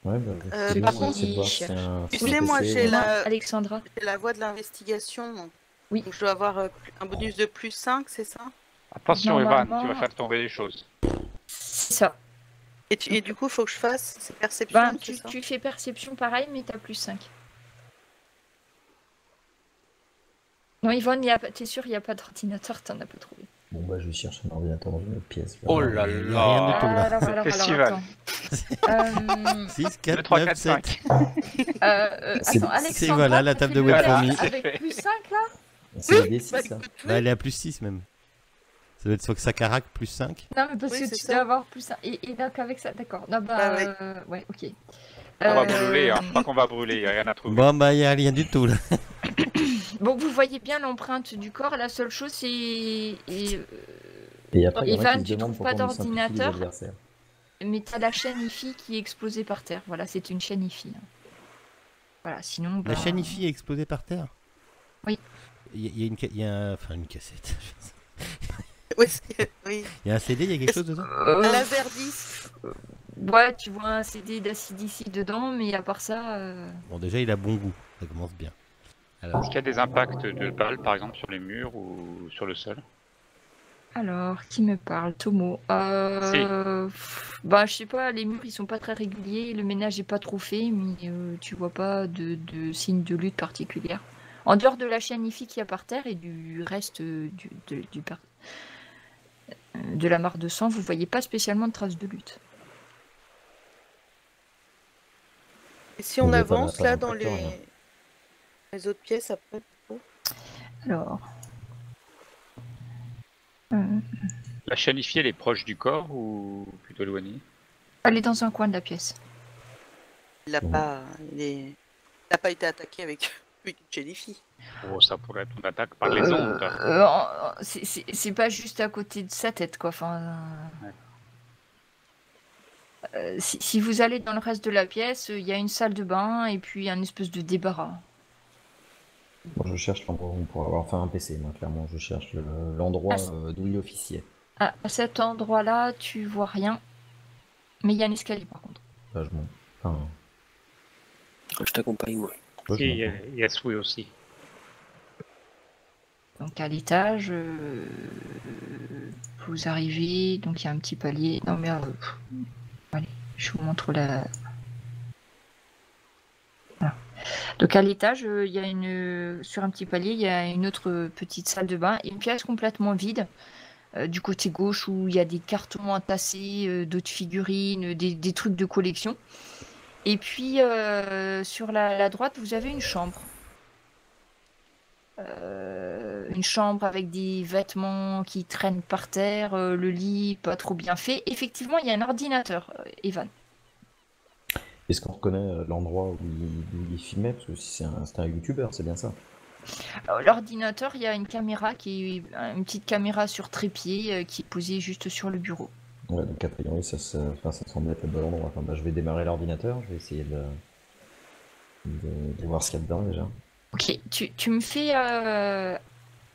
Ouais, bah, Euh, c'est par bien, contre, c'est de voir il si c'est cherche. un Tu faux sais, moi, PC, j'ai ou- la- Alexandra. C'est la voie de l'investigation. Oui. Donc je dois avoir un bonus de plus 5, c'est ça? Attention, Evan, Normalement- tu vas faire tomber les choses. C'est ça. Et du coup, il faut que je fasse ces perceptions, Ben, c'est ça? tu fais perception pareil, mais t'as plus 5. Non, Yvonne, t'es sûr, il n'y a pas d'ordinateur, t'en as pas trouvé. Bon, bah, je cherche un ordinateur dans une autre pièce. Oh là Il y a rien du là. tout, là. Alors, Festival. attends. 6, 2, 4, 3, 9, 4, 7. 5. C'est- Attends, c'est- Alexandra, voilà, la t'as table fait de le webcom. test avec plus 5 là? C'est des 6, Bah, ça. écoute, oui. Bah, elle est à plus 6 même. Ça doit être sur Sakarac plus 5. Non, mais parce Oui, que c'est tu ça. dois avoir plus 5. Et donc avec ça, d'accord. Non, Bah, ouais. ouais, ok. On va Euh, brûler, hein. Je crois qu'on va brûler, il n'y a rien à trouver. Bon, bah, il n'y a rien du tout, là. Bon, vous voyez bien l'empreinte du corps. La seule chose, c'est. Et après, il y en a Evan, qui tu se demandent trouves pas pourquoi on simplifie les d'ordinateur? adversaires. Mais t'as la chaîne IFI qui est explosée par terre. Voilà, c'est une chaîne IFI. Hein. Voilà, sinon. La bah, chaîne IFI est explosée par terre. Oui. Il y a une, enfin, une cassette. Oui, oui. Il y a un CD, il y a quelque chose dedans? Un laser 10. Ouais, tu vois un CD d'ACDC dedans, mais à part ça. Bon, déjà, il a bon goût. Ça commence bien. Alors, Est-ce qu'il y a des impacts de balles, par exemple, sur les murs ou sur le sol? Alors, qui me parle? Tomo. Bah, je sais pas, les murs ils sont pas très réguliers, le ménage est pas trop fait, mais tu vois pas de signe de lutte particulière. En dehors de la chaîne IFI qu'il y a par terre et du reste de la mare de sang, vous voyez pas spécialement de traces de lutte. Et si on On est pas avance dans- là pas dans dans le facteur, là. les autres pièces après? Alors. La chaîne IFI, elle est proche du corps ou plutôt éloignée? Elle est dans un coin de la pièce. Il n'a Bon. pas, il a pas été attaqué avec une chaîne IFI. Oh, ça pourrait être une attaque par les ondes. C'est pas juste à côté de sa tête, quoi. Enfin, si vous allez dans le reste de la pièce, il y a une salle de bain et puis un espèce de débarras. Bon, je cherche l'endroit où on pourrait avoir fait un PC, moi, clairement. Je cherche l'endroit d'où il officiait. À cet endroit-là, tu vois rien. Mais il y a un escalier, par contre. Là, je m'en... Enfin, Je t'accompagne, moi. moi, je Si, m'en- il y a Sui aussi. Donc à l'étage, vous arrivez, donc il y a un petit palier. Non mais allez, je vous montre la. Voilà. Donc à l'étage, il y a sur un petit palier, il y a une autre petite salle de bain, et une pièce complètement vide. Du côté gauche où il y a des cartons entassés, d'autres figurines, des trucs de collection. Et puis sur la droite, vous avez une chambre. une chambre avec des vêtements qui traînent par terre, le lit pas trop bien fait. Effectivement, il y a un ordinateur, Evan. Est-ce qu'on reconnaît l'endroit où il filmait? Parce que si c'était un youtubeur, c'est bien ça. L'ordinateur, il y a une caméra une petite caméra sur trépied qui est posée juste sur le bureau. Ouais, donc a priori, ça semble être le bon endroit. Enfin, je vais démarrer l'ordinateur, je vais essayer de voir ce qu'il y a dedans déjà. Ok, tu me fais...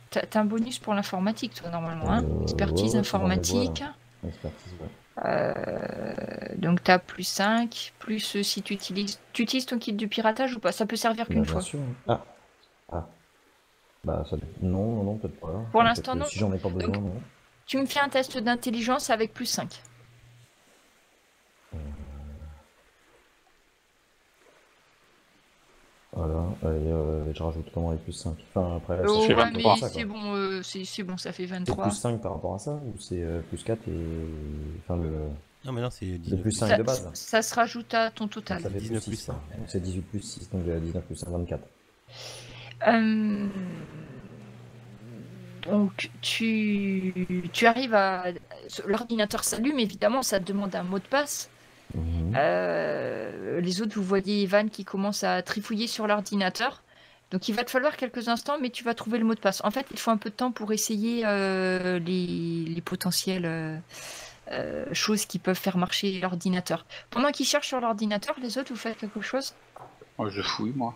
T'as un bonus pour l'informatique, toi, normalement, hein? Expertise ouais, informatique. Expertise, ouais. Donc t'as plus 5, plus si tu utilises ton kit du piratage ou pas? Ça peut servir qu'une Bien fois. sûr. Ah. Bah, non, peut-être pas. Pour l'instant, non. Si j'en ai pas besoin, Donc, non. Tu me fais un test d'intelligence avec plus 5. Voilà, et je rajoute comment avec plus 5. Enfin, après, Ouais, fait 23. mais c'est bon, c'est bon, ça fait c'est 23. plus 5 par rapport à ça, ou c'est plus 4 et. Enfin, Non, mais non, c'est le 19 plus 5 de base. Ça se rajoute à ton Donc, total. ça fait 19 plus 6. plus 5. Donc c'est 18 plus 6, donc 19 plus 5, 24. Donc tu arrives à... L'ordinateur s'allume, évidemment, ça te demande un mot de passe. Mhm. Les autres, vous voyez Evan qui commence à trifouiller sur l'ordinateur. Donc il va te falloir quelques instants, mais tu vas trouver le mot de passe. En fait, il faut un peu de temps pour essayer les potentielles choses qui peuvent faire marcher l'ordinateur. Pendant qu'il cherche sur l'ordinateur, les autres, vous faites quelque chose? Moi, je fouille, moi.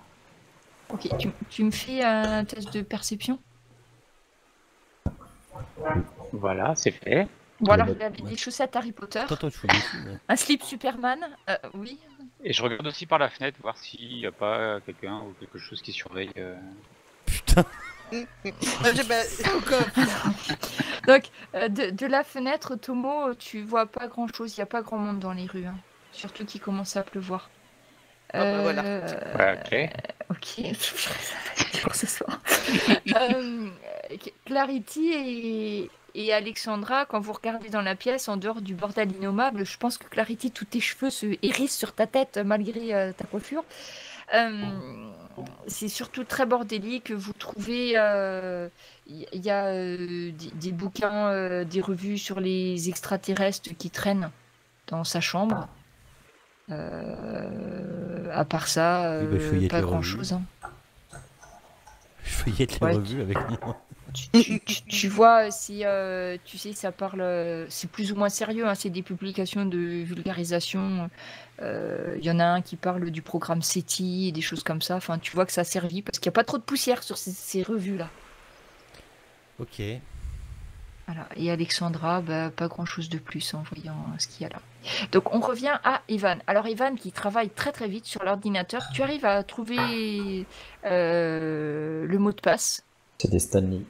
Ok, tu me fais un test de perception? Voilà, c'est fait. Bon, alors, Le il avait des chaussettes Harry Potter, Toi, je fous dessus. Mais... un slip Superman, oui. Et je regarde aussi par la fenêtre, voir s'il n'y a pas quelqu'un ou quelque chose qui surveille. Putain. Encore. Donc, de la fenêtre, Tomo, tu vois pas grand-chose, il n'y a pas grand monde dans les rues, hein. Surtout qu'il commence à pleuvoir. bah voilà. Ouais, ok. Ok, ça va être dur ce soir. Clarity et Alexandra, quand vous regardez dans la pièce, en dehors du bordel innommable, je pense que Clarity, tous tes cheveux se hérissent sur ta tête malgré ta coiffure. C'est surtout très bordélique. Vous trouvez, il y a des bouquins, des revues sur les extraterrestres qui traînent dans sa chambre. À part ça, Eh ben, je feuillette pas les grand revues. chose. Hein. Je feuillette les Ouais. revues avec moi. Tu vois, tu sais, ça parle, c'est plus ou moins sérieux, hein, c'est des publications de vulgarisation. Il y en a un qui parle du programme SETI et des choses comme ça. Enfin, tu vois que ça a servi parce qu'il n'y a pas trop de poussière sur ces revues-là. Ok. Voilà. Et Alexandra, bah, pas grand-chose de plus en voyant ce qu'il y a là. Donc, on revient à Evan. Alors, Evan qui travaille très très vite sur l'ordinateur, tu arrives à trouver le mot de passe. C'était Stanley.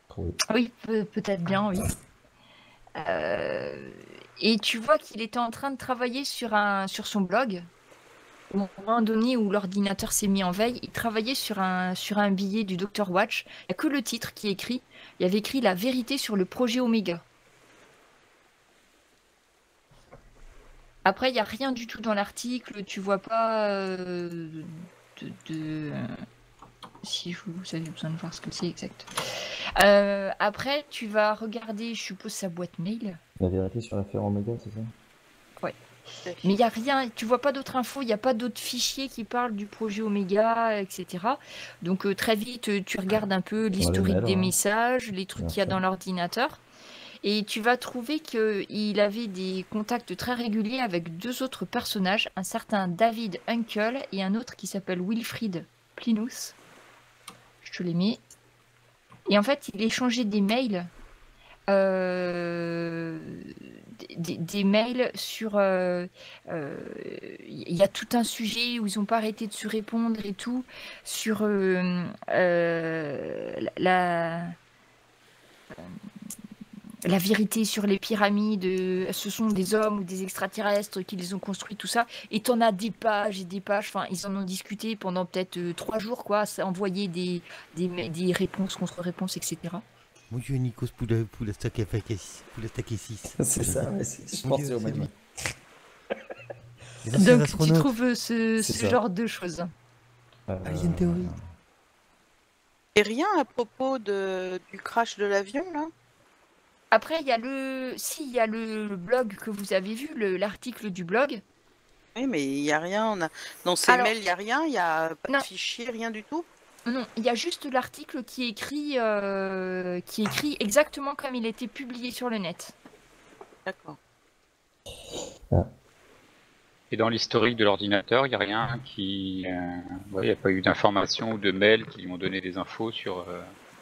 Trouvé. Oui, peut-être bien, oui. Et tu vois qu'il était en train de travailler sur son blog. Au moment donné où l'ordinateur s'est mis en veille, il travaillait sur un billet du Dr. Watch. Il n'y a que le titre qui est écrit. Il y avait écrit la vérité sur le projet Omega. Après, il n'y a rien du tout dans l'article. Tu vois pas si vous avez besoin de voir ce que c'est exact. Après, tu vas regarder, je suppose, sa boîte mail. La vérité sur l'affaire Omega, c'est ça? Mais il n'y a rien, tu vois pas d'autres infos, il n'y a pas d'autres fichiers qui parlent du projet Omega, etc. Donc très vite, tu regardes un peu l'historique mails, des hein. messages, les trucs Bien qu'il y a sûr. dans l'ordinateur. Et tu vas trouver qu'il avait des contacts très réguliers avec deux autres personnages, un certain David Uncle et un autre qui s'appelle Wilfried Plinus. Je te les mets. Et en fait, il échangeait des mails. Des mails sur... Il y a tout un sujet où ils n'ont pas arrêté de se répondre et tout, sur la vérité sur les pyramides, ce sont des hommes ou des extraterrestres qui les ont construits, tout ça. Et t'en as des pages et des pages, enfin, ils en ont discuté pendant peut-être 3 jours, quoi, envoyer des réponses, contre-réponses, etc. Mon Dieu, Nikos Poulastakakis. C'est ça, mais je pensais au même. Donc tu trouves ce C'est ça. genre de choses. Alien Theory. Et rien à propos du crash de l'avion, là? Après, il y a le blog que vous avez vu, l'article du blog. Oui, mais il n'y a rien. Dans ces Alors, mails, il n'y a rien. Il n'y a pas non, de fichier, rien du tout. non, il y a juste l'article qui est écrit exactement comme il a été publié sur le net. D'accord. Et dans l'historique de l'ordinateur, il n'y a rien qui... il n'y a pas eu d'informations ou de mails qui lui ont donné des infos sur,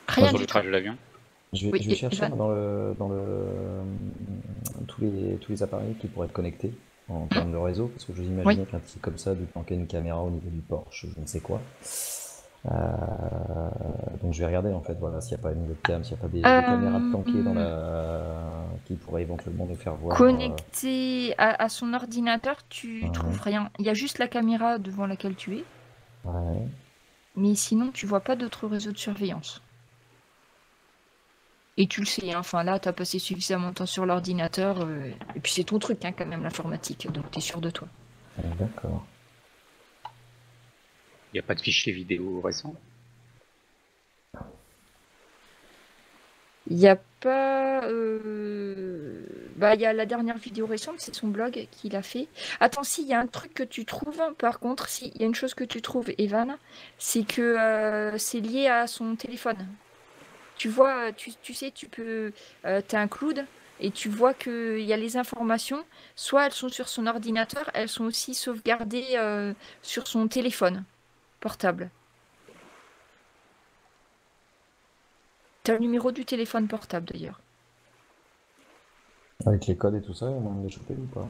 Rien sur du le tout. crash de l'avion. Je Oui, vais chercher Evan. moi, tous les appareils qui pourraient être connectés en termes de réseau, parce que je vous imaginais qu'un petit comme ça, du planquer une caméra au niveau du Porsche, je ne sais quoi. Donc je vais regarder en fait, voilà, s'il n'y a pas une webcam, s'il n'y a pas des caméras planquées qui pourraient éventuellement nous faire voir. Connecté à son ordinateur, tu trouves rien. Il y a juste la caméra devant laquelle tu es, Ouais. mais sinon tu vois pas d'autres réseaux de surveillance. Et tu le sais, hein, enfin là, tu as passé suffisamment de temps sur l'ordinateur, et puis c'est ton truc hein, quand même, l'informatique, donc tu es sûr de toi. D'accord. Il n'y a pas de fichier vidéo récent. Il n'y a pas... Bah, il y a la dernière vidéo récente, c'est son blog qu'il a fait. Attends, si, il y a un truc que tu trouves, par contre, si, il y a une chose que tu trouves, Evan, c'est que c'est lié à son téléphone. Tu vois, tu sais, tu peux... t'as un cloud, et tu vois qu'il y a les informations, soit elles sont sur son ordinateur, elles sont aussi sauvegardées sur son téléphone portable. T'as le numéro du téléphone portable, d'ailleurs. Avec les codes et tout ça, on va les choper ou pas?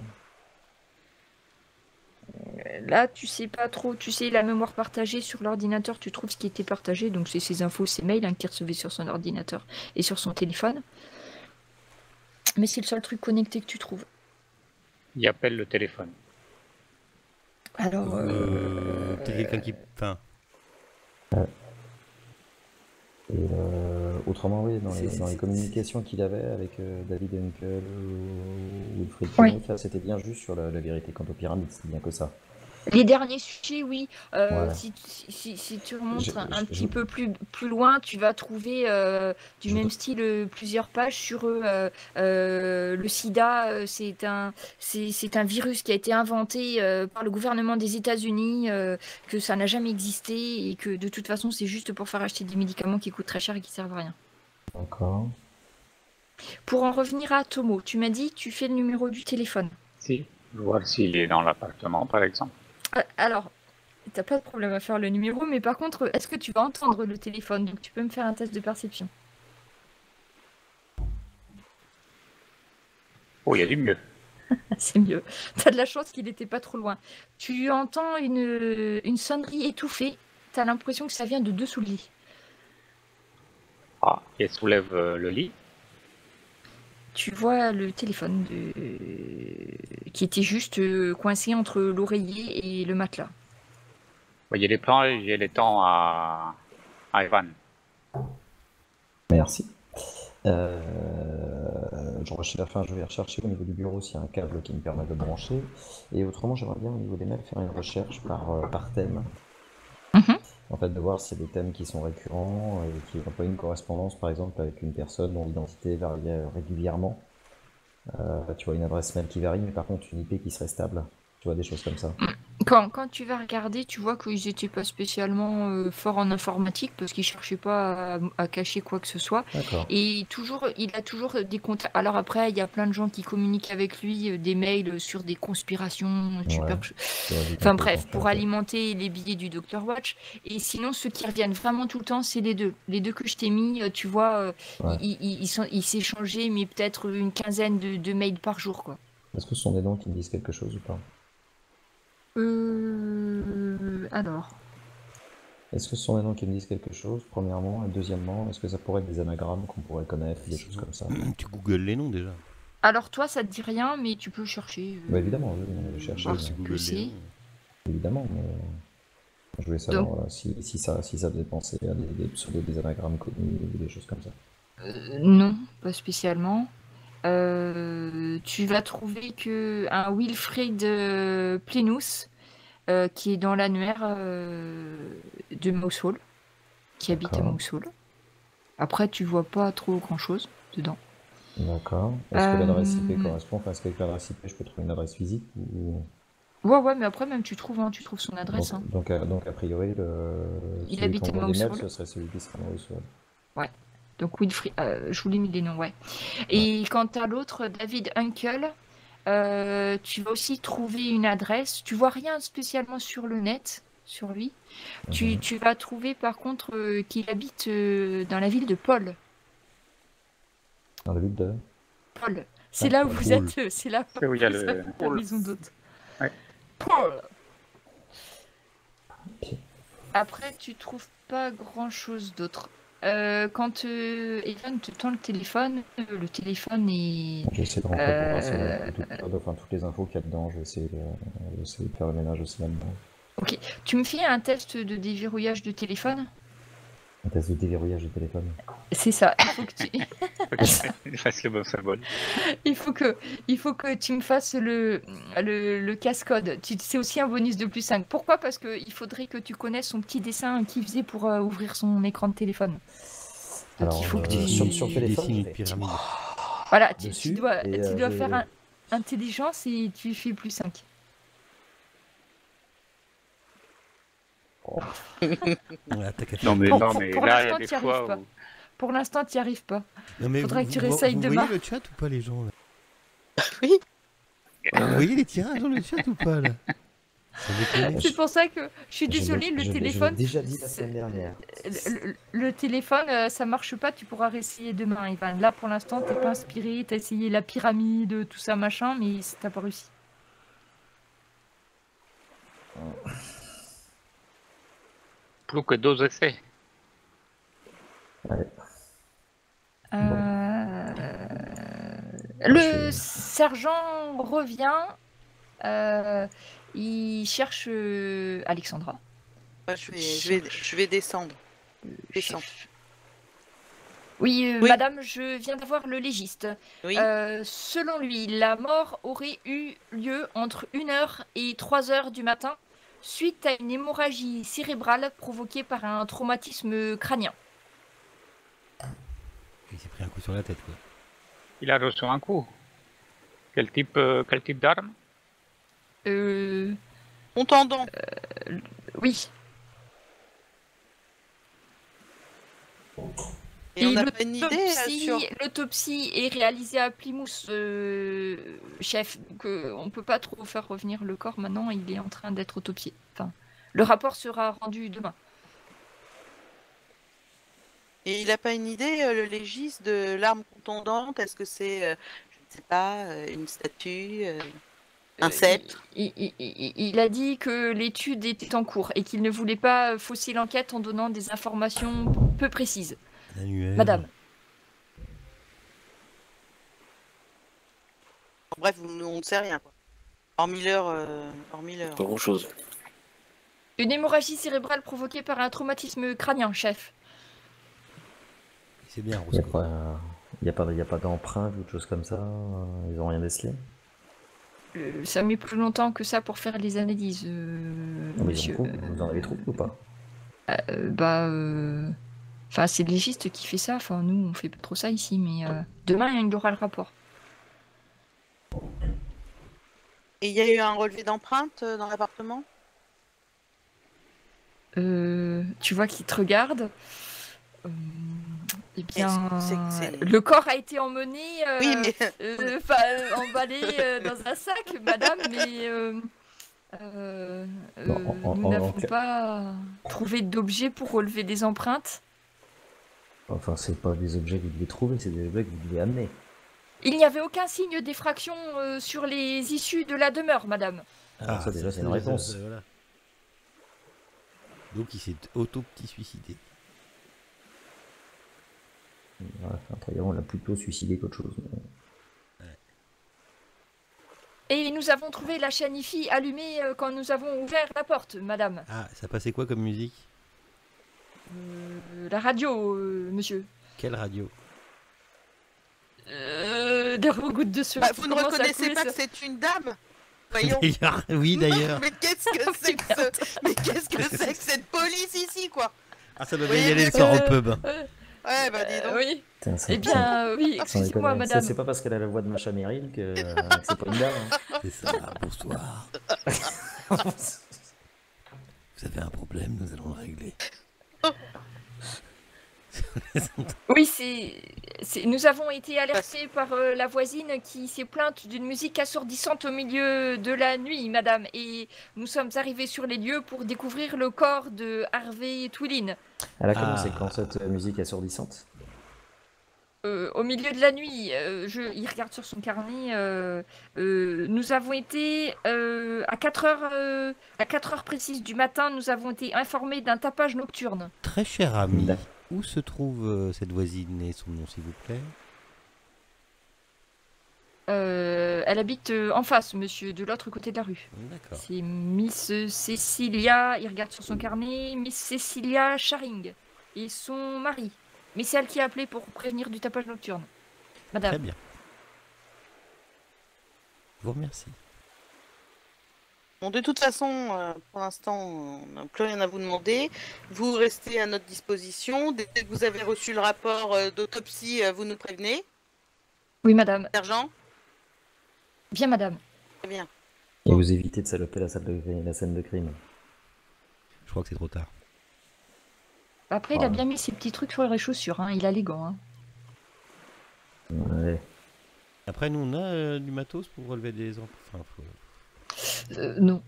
Là, tu sais pas trop, tu sais, la mémoire partagée sur l'ordinateur, tu trouves ce qui était partagé, donc c'est ses infos, ses mails hein, qu'il recevait sur son ordinateur et sur son téléphone. Mais c'est le seul truc connecté que tu trouves. Il appelle le téléphone. Alors, T'es quelqu'un qui. Enfin, Et autrement, oui, dans les communications qu'il avait avec David Henkel ou Wilfried Oui. Kenneth, là, c'était bien juste sur la vérité quant aux pyramides, c'est bien que ça. les derniers sujets, oui. Voilà. Si tu remontes Je- un je- petit peu plus loin, tu vas trouver du Je- même style plusieurs pages sur le sida. C'est un virus qui a été inventé par le gouvernement des États-Unis, que ça n'a jamais existé et que de toute façon, c'est juste pour faire acheter des médicaments qui coûtent très cher et qui servent à rien. D'accord. Pour en revenir à Tomo, tu m'as dit, tu fais le numéro du téléphone. Si, voir s'il est dans l'appartement, par exemple. Alors, t'as pas de problème à faire le numéro, mais par contre, est-ce que tu vas entendre le téléphone? Donc tu peux me faire un test de perception. Oh, il y a du mieux. C'est mieux. T'as de la chance qu'il n'était pas trop loin. Tu entends une sonnerie étouffée. T'as l'impression que ça vient de dessous le lit. Ah, et elle soulève le lit. Tu vois le téléphone qui était juste coincé entre l'oreiller et le matelas. Il y a les plans et j'ai les temps à Evan. Merci. Je vais rechercher au niveau du bureau s'il y a un câble qui me permet de brancher. Et autrement, j'aimerais bien au niveau des mails faire une recherche par thème. Mhm. En fait, de voir s'il y a des thèmes qui sont récurrents et qui n'ont pas une correspondance, par exemple, avec une personne dont l'identité varie régulièrement. Tu vois, une adresse mail qui varie, mais par contre, une IP qui serait stable. Tu vois, des choses comme ça. Quand tu vas regarder, tu vois qu'ils n'étaient pas spécialement forts en informatique parce qu'ils ne cherchaient pas à cacher quoi que ce soit. D'accord. Et il a toujours des contacts. Alors après, il y a plein de gens qui communiquent avec lui des mails sur des conspirations. Ouais. Enfin bref, pour alimenter les billets du Dr. Watch. Et sinon, ceux qui reviennent vraiment tout le temps, c'est les deux. Les deux que je t'ai mis, tu vois, Ouais. ils s'échangeaient, mais peut-être une quinzaine de mails par jour, quoi. Est-ce que ce sont des noms qui me disent quelque chose ou pas? Alors. Est-ce que ce sont des noms qui me disent quelque chose, premièrement, et deuxièmement, est-ce que ça pourrait être des anagrammes qu'on pourrait connaître, des choses comme ça? tu googles les noms déjà. Alors toi, ça te dit rien, mais tu peux chercher. Bah évidemment, oui, on va chercher, voir ce mais- que c'est. évidemment, mais je voulais savoir si ça faisait penser à des pseudos, des anagrammes connus ou des choses comme ça. Non, pas spécialement. Tu vas trouver un Wilfried Plenus qui est dans l'annuaire de Mousehole. qui habite à D'accord. Moussoul. Après, tu vois pas trop grand-chose dedans. D'accord. Est-ce que l'adresse IP Euh, correspond? Enfin, est-ce qu'avec l'adresse IP, je peux trouver une adresse physique ou... Ouais, mais après, même tu trouves son adresse. Hein. Donc, a priori, Il celui qui habite à envoie des mails, Moussoul. ce serait celui qui serait à Moussoul. Ouais. Donc Wilfried, je vous l'ai mis les noms, ouais. Ouais. Et quant à l'autre, David Uncle, tu vas aussi trouver une adresse. Tu vois rien spécialement sur le net, sur lui. Mhm. Tu vas trouver par contre qu'il habite dans la ville de Paul. Dans le but de... Paul. C'est Ah, là où Paul. vous Paul. êtes. C'est là C'est où il y a vous le. avez la maison d'hôte. Ouais. Paul. Ok. Après, tu trouves pas grand-chose d'autre. Quand Evan te tend le téléphone est... J'essaie de rentrer pour voir si euh, toutes les infos qu'il y a dedans. Je vais essayer de faire le ménage aussi là-dedans. Ok. Tu me fais un test de déverrouillage de téléphone? Un test de déverrouillage du téléphone. C'est ça. Il faut que tu... Il fasse le bon symbole. il faut que tu me fasses le casse-code. C'est aussi un bonus de plus 5. Pourquoi? Parce qu'il faudrait que tu connaisses son petit dessin qu'il faisait pour ouvrir son écran de téléphone. Donc Alors, il faut que tu... sur Il téléphone, dessine je une vais- pyramide. Voilà, dessus, tu dois et, faire un intelligence et tu fais plus 5. Ouais, t'as qu'à faire. Non, mais, Pour- non, pour- mais pour là, il y a l'instant, des t'y arrives fois pas. où. Pour l'instant, tu n'y arrives pas. Non, mais Faudrait que tu vous réessayes vous demain. voyez le chat ou pas, les gens là Oui. Vous voyez les tirages dans le chat ou pas là Ça déconne. C'est pour ça que je suis désolée, le Je l'ai téléphone... déjà dit la semaine dernière. Le téléphone, ça marche pas, tu pourras réessayer demain, Ivan. Là, pour l'instant, t'es pas inspiré, t'as essayé la pyramide, tout ça, machin, mais t'as pas réussi. Plus que 2 essais. Ouais. Le sergent revient, il cherche Alexandra. Moi, je vais descendre. Descends. Oui, Oui. madame, je viens d'avoir le légiste. Oui. Selon lui, la mort aurait eu lieu entre 1h et 3h du matin suite à une hémorragie cérébrale provoquée par un traumatisme crânien. Il s'est pris un coup sur la tête quoi. Il a reçu un coup. Quel type d'arme? Contendant. Oui. Et on n'a pas une idée sur. L'autopsie est réalisée à Plymouth, chef. Donc, on peut pas trop faire revenir le corps maintenant. Il est en train d'être autopsié. Enfin, le rapport sera rendu demain. Et il n'a pas une idée, le légiste, de l'arme contondante? Est-ce que c'est, je ne sais pas, une statue, un sceptre? Il a dit que l'étude était en cours et qu'il ne voulait pas fausser l'enquête en donnant des informations peu précises. Un annuaire. Madame. Bref, on ne sait rien, quoi. Hormis l'heure. Pas grand chose. Une hémorragie cérébrale provoquée par un traumatisme crânien, chef. C'est bien, Il n'y Roscoe. a pas d'empreinte ou de choses comme ça. Ils ont rien décelé. Ça met plus longtemps que ça pour faire les analyses, Mais monsieur. vous en avez trouvé ou pas? Enfin, c'est le légiste qui fait ça. Enfin, nous, on fait pas trop ça ici, mais demain, il y aura le rapport. Et il y a eu un relevé d'empreinte dans l'appartement? Tu vois qu'il te regarde. Eh bien, c'est- le corps a été emmené, Oui, mais emballé dans un sac, madame, mais En nous n'avons clair. pas trouvé d'objet pour relever des empreintes. Enfin, c'est pas des objets que vous devez trouver, c'est des objets que vous devez amener. Il n'y avait aucun signe d'effraction sur les issues de la demeure, madame. Ah, ça, déjà, c'est une réponse. Voilà. Donc il s'est auto-petit-suicidé. Voilà, enfin, on l'a plutôt suicidé qu'autre chose. Et nous avons trouvé la chaîne IFI allumée quand nous avons ouvert la porte, madame. Ah, ça passait quoi comme musique? La radio, monsieur. Quelle radio? Des regouttes de sueur. bah, vous ne Commence à reconnaissez couler pas que sur- c'est une dame? Voyons. Oui, d'ailleurs. Mais qu'est-ce que c'est que cette police ici, quoi? Ah, ça doit Oui, bien y aller le parce soir que- au pub. Ouais, bah dis donc. Oui. Putain, Eh bien, oui, sans excusez-moi, déconner. Ça, madame. c'est pas parce qu'elle a la voix de Macha Meryl que c'est pas une dame. C'est ça, bonsoir. Hein. Vous avez un problème, nous allons le régler. Oui, nous avons été alertés par la voisine qui s'est plainte d'une musique assourdissante au milieu de la nuit, madame. Et nous sommes arrivés sur les lieux pour découvrir le corps de Harvey Twillin. Elle a commencé Ah. quand cette musique assourdissante? Au milieu de la nuit, il regarde sur son carnet. Nous avons été à 4 heures précises du matin. Nous avons été informés d'un tapage nocturne. Très cher ami, D'accord. où se trouve cette voisine et son nom, s'il vous plaît? Elle habite en face, monsieur, de l'autre côté de la rue. D'accord. C'est Miss Cecilia. Il regarde sur son carnet. Miss Cecilia Charing et son mari. Mais c'est elle qui a appelé pour prévenir du tapage nocturne. Madame. Très bien. Je vous remercie. Bon, de toute façon, pour l'instant, on n'a plus rien à vous demander. Vous restez à notre disposition. Dès que vous avez reçu le rapport d'autopsie, vous nous prévenez. Oui, madame. Sergent? Bien, madame. Très bien. Et vous évitez de saloper la scène de crime. Je crois que c'est trop tard. Après, il a bien mis ses petits trucs sur les chaussures. Hein. Il a les gants. Hein. Ouais. Après, nous, on a du matos pour relever des enfants. Enfin, Non.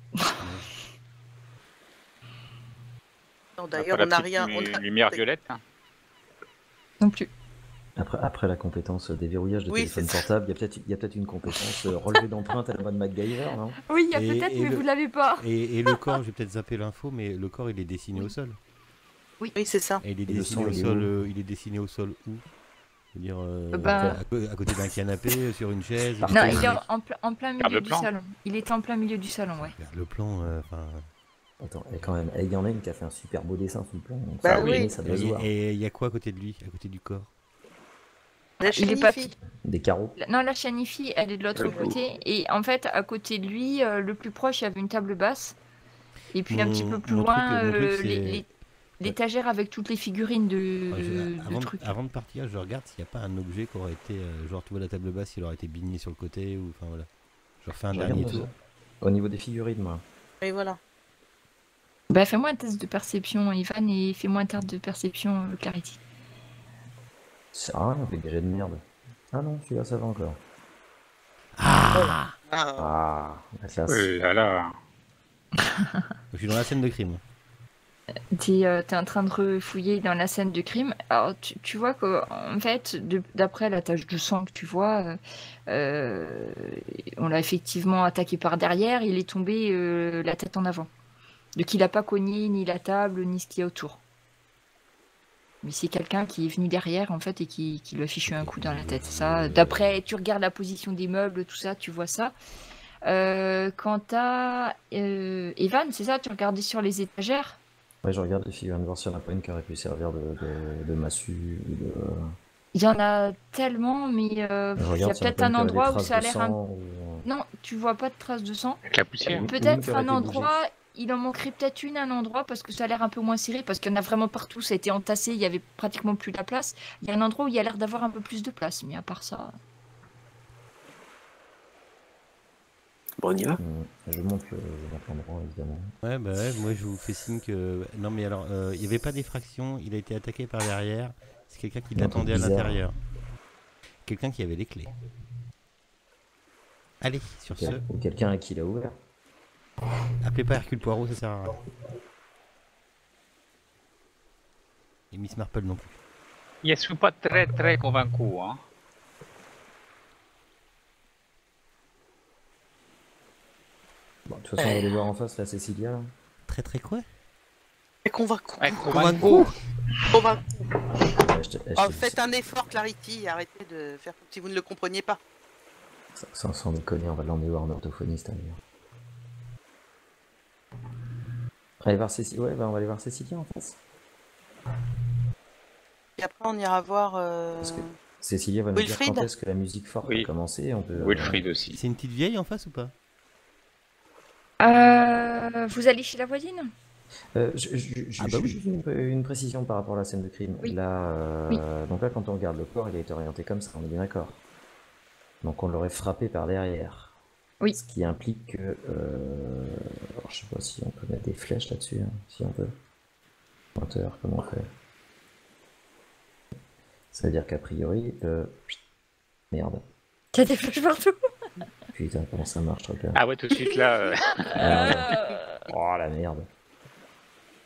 Non, Pas d'ailleurs, la on n'a petite rien. on a- lumière violette. Hein. Non plus. Après la compétence déverrouillage de Oui, téléphone c'est ça. portable, il y a peut-être une compétence relevé d'empreinte à la mode MacGyver, non? Oui, il y a Et- peut-être, et mais le- vous l'avez pas. Et le corps, j'ai peut-être zappé l'info, mais le corps, il est dessiné au sol. Oui, c'est ça. Et il est Et le dessiné sang, au il est sol. où Il est dessiné au sol où? Je veux dire, Bah- à côté d'un canapé, sur une chaise. Par Non, contre, il est en plein Garde milieu le du plan. salon. Il était en plein milieu du salon, ouais. Regarde le plan, enfin. Attends, et quand même, il y en a une qui a fait un super beau dessin sous le plan. Donc Bah ça, oui. ça doit se voir. Et il y a quoi à côté de lui, à côté du corps? La Il est pas- chenille. Des carreaux. Non, la chanifie, elle est de l'autre côté. Et en fait, à côté de lui, le plus proche, il y avait une table basse. Et puis un petit peu plus Mon loin, truc, c'est- l'étagère avec toutes les figurines de, Ouais, de trucs. avant de partir, je regarde s'il n'y a pas un objet qui aurait été, genre tu vois la table basse, il aurait été bigné sur le côté ou enfin voilà. Je refais un Je dernier regarde tour. Au niveau des figurines, moi. Et voilà. Bah, fais-moi un test de perception, Ivan, et fais-moi un test de perception, Clarity. C'est rien, avec des jets de merde. Ah non, celui-là, ça va encore. Ah, Ah, la classe. Oh là là. Je suis dans la scène de crime. T'es en train de refouiller dans la scène de crime. Alors, tu vois qu'en fait, d'après la tache de sang que tu vois, on l'a effectivement attaqué par derrière. Il est tombé la tête en avant. Donc, il n'a pas cogné ni la table, ni ce qu'il y a autour. Mais c'est quelqu'un qui est venu derrière, en fait, et qui lui a fichu un coup dans la tête. Ça, d'après, tu regardes la position des meubles, tout ça, tu vois ça. Quant à Evan, c'est ça, tu regardais sur les étagères. Ouais, je regarde les figurines, voir s'il y en a pas une qui aurait pu servir de massue ou de... Il y en a tellement, mais il y a Je regarde s'il y en a peut-être pas un une qui aurait des endroit où traces ça a de l'air sang un... ou- Non, tu vois pas de traces de sang. Avec la poussière. Une qui Peut-être aurait un été endroit, il en manquerait peut-être un endroit parce que ça a l'air un peu moins serré, parce qu'il y en a vraiment partout, ça a été entassé, il y avait pratiquement plus de la place. Il y a un endroit où il y a l'air d'avoir un peu plus de place, mais à part ça... Bon, on y va. Je monte l'endroit, évidemment. Ouais, bah ouais, moi je vous fais signe que. Non, mais alors, il n'y avait pas d'effraction, il a été attaqué par derrière. C'est quelqu'un qui Il y a un l'attendait à truc bizarre. l'intérieur. Quelqu'un qui avait les clés. Allez, sur ce, Ou quelqu'un à qui l'a ouvert. appelez pas Hercule Poirot, ça sert à rien. Et Miss Marple non plus. Je suis pas très convaincu. Hein. Bon, de toute façon, on va aller voir en face la Cécilia. Là. Très quoi? et convaincu. Ouais, Convaincu. Ouais, Oh, faites un effort, Clarity, arrêtez de faire comme si vous ne le compreniez pas. Sans déconner, on va l'emmener voir un orthophoniste d'ailleurs. Allez voir Cécilia. Ouais, bah, on va aller voir Cécilia en face. Et après, on ira voir. Parce que Cécilia va nous Wilfried. dire quand est-ce que la musique forte Oui. a commencé. On peut, Wilfried aussi. C'est une petite vieille en face ou pas? Vous allez chez la voisine? Ah bah oui. Juste une précision par rapport à la scène de crime. Oui. Là, Oui. donc là, quand on regarde le corps, il a été orienté comme ça, on est bien d'accord. Donc on l'aurait frappé par derrière. Oui. Ce qui implique que... alors, je sais pas si on peut mettre des flèches là-dessus, hein, si on peut. Pointeur, comment on fait? Ça veut dire qu'a priori... Merde. T'as des flèches partout. Putain, comment ça marche, truc là? Ah ouais, tout de suite là. Oh la merde.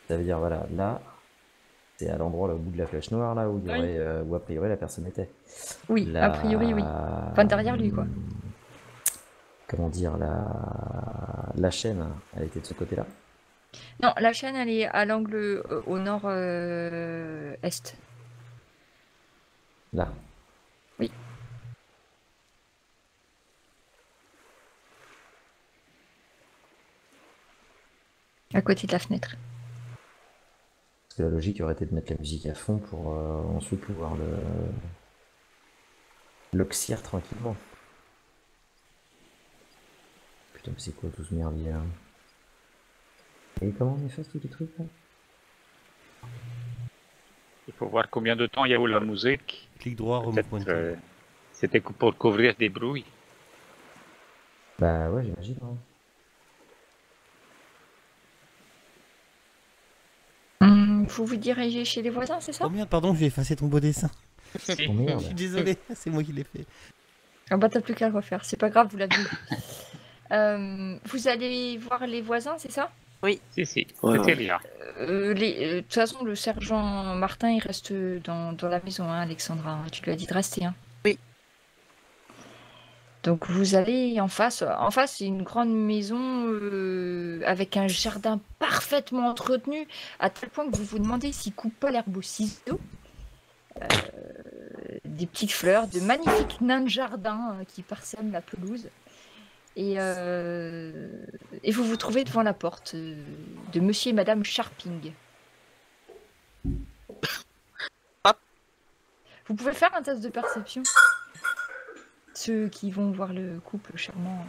Ça veut dire, voilà, là, c'est à l'endroit, là, au bout de la flèche noire, là, où il y Oui. aurait, où a priori la personne était. Oui, a priori, oui. Enfin, derrière lui, quoi. Comment dire, la chaîne, elle était de ce côté-là. Non, la chaîne, elle est à l'angle au nord-est. Là. Oui. À côté de la fenêtre. Parce que la logique aurait été de mettre la musique à fond pour ensuite pouvoir l'oxyre tranquillement. Putain, mais c'est quoi tout ce merdier là? Et comment on efface tous les trucs là? Il faut voir combien de temps il y a eu la musique. Clic droit, remove Peut-être, pointing. c'était pour couvrir des bruits. Bah ouais, j'imagine. Hein. Vous vous dirigez chez les voisins, c'est ça? Oh merde, pardon, j'ai effacé ton beau dessin. Oh Je suis merde. désolé, c'est moi qui l'ai fait. Ah bah t'as plus qu'à le refaire, c'est pas grave, vous l'avez vu. Vous allez voir les voisins, c'est ça? Si, Ouais, c'était ouais. bien. De toute façon, le sergent Martin, il reste dans la maison, hein, Alexandra. Tu lui as dit de rester. Hein. Oui. Donc vous allez en face. En face, c'est une grande maison avec un jardin parfaitement entretenu, à tel point que vous vous demandez s'il coupe pas l'herbe au ciseau. Des petites fleurs, de magnifiques nains de jardin qui parsèment la pelouse. Et vous vous trouvez devant la porte de monsieur et madame Sharping. Vous pouvez faire un test de perception. Ceux qui vont voir le couple charmant.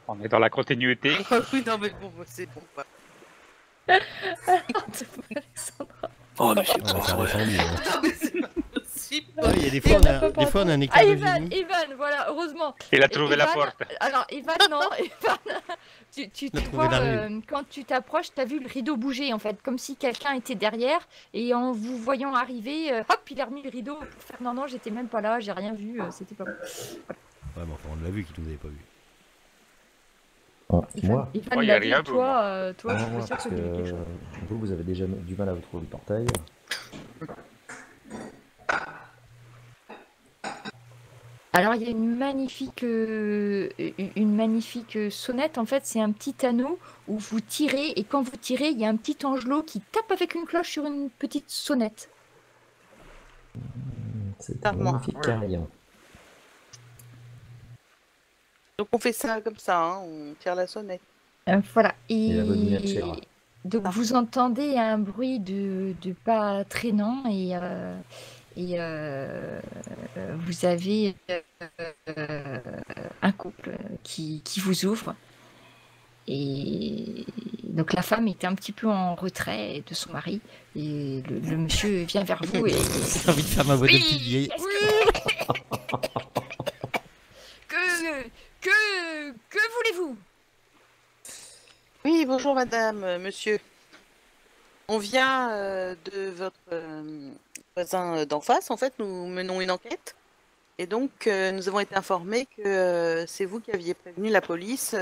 On est dans la continuité. Oui, non, mais bon, c'est bon. Quoi. Alexandra. Oh, mais c'est Ah, pas ça vrai. ressemble. Non, mais c'est pas possible. Il y a des fois, on a un écart Ah, de Evan, génie. Evan, voilà, heureusement. Il a trouvé la Evan, porte. Alors, Evan, non, Evan, tu Il a te trouvé vois, la rue. quand tu t'approches, tu as vu le rideau bouger, en fait, comme si quelqu'un était derrière, et en vous voyant arriver, hop, il a remis le rideau pour faire non, j'étais même pas là, j'ai rien vu, c'était pas bon. Ouais, mais enfin, on l'a vu qu'il nous avait pas vu. Bon, moi, Evan Ouais, y l'a a vu, rien pour toi, moi, je suis sûr parce que t'as vu quelque que chose. vous avez déjà du mal à vous trouver le portail. Alors il y a une magnifique sonnette. En fait, c'est un petit anneau où vous tirez et quand vous tirez, il y a un petit angelot qui tape avec une cloche sur une petite sonnette. C'est un Charmant. magnifique carillon. Donc on fait ça comme ça, hein, on tire la sonnette. Voilà. Et la bonne lumière tire. Donc vous entendez un bruit de pas traînant et vous avez un couple qui vous ouvre. Et donc la femme était un petit peu en retrait de son mari et le monsieur vient vers vous et J'ai envie de faire ma voix de petite vieille. Que voulez-vous? Oui, bonjour madame, monsieur. On vient de votre voisin d'en face. En fait, nous menons une enquête. Et donc, nous avons été informés que c'est vous qui aviez prévenu la police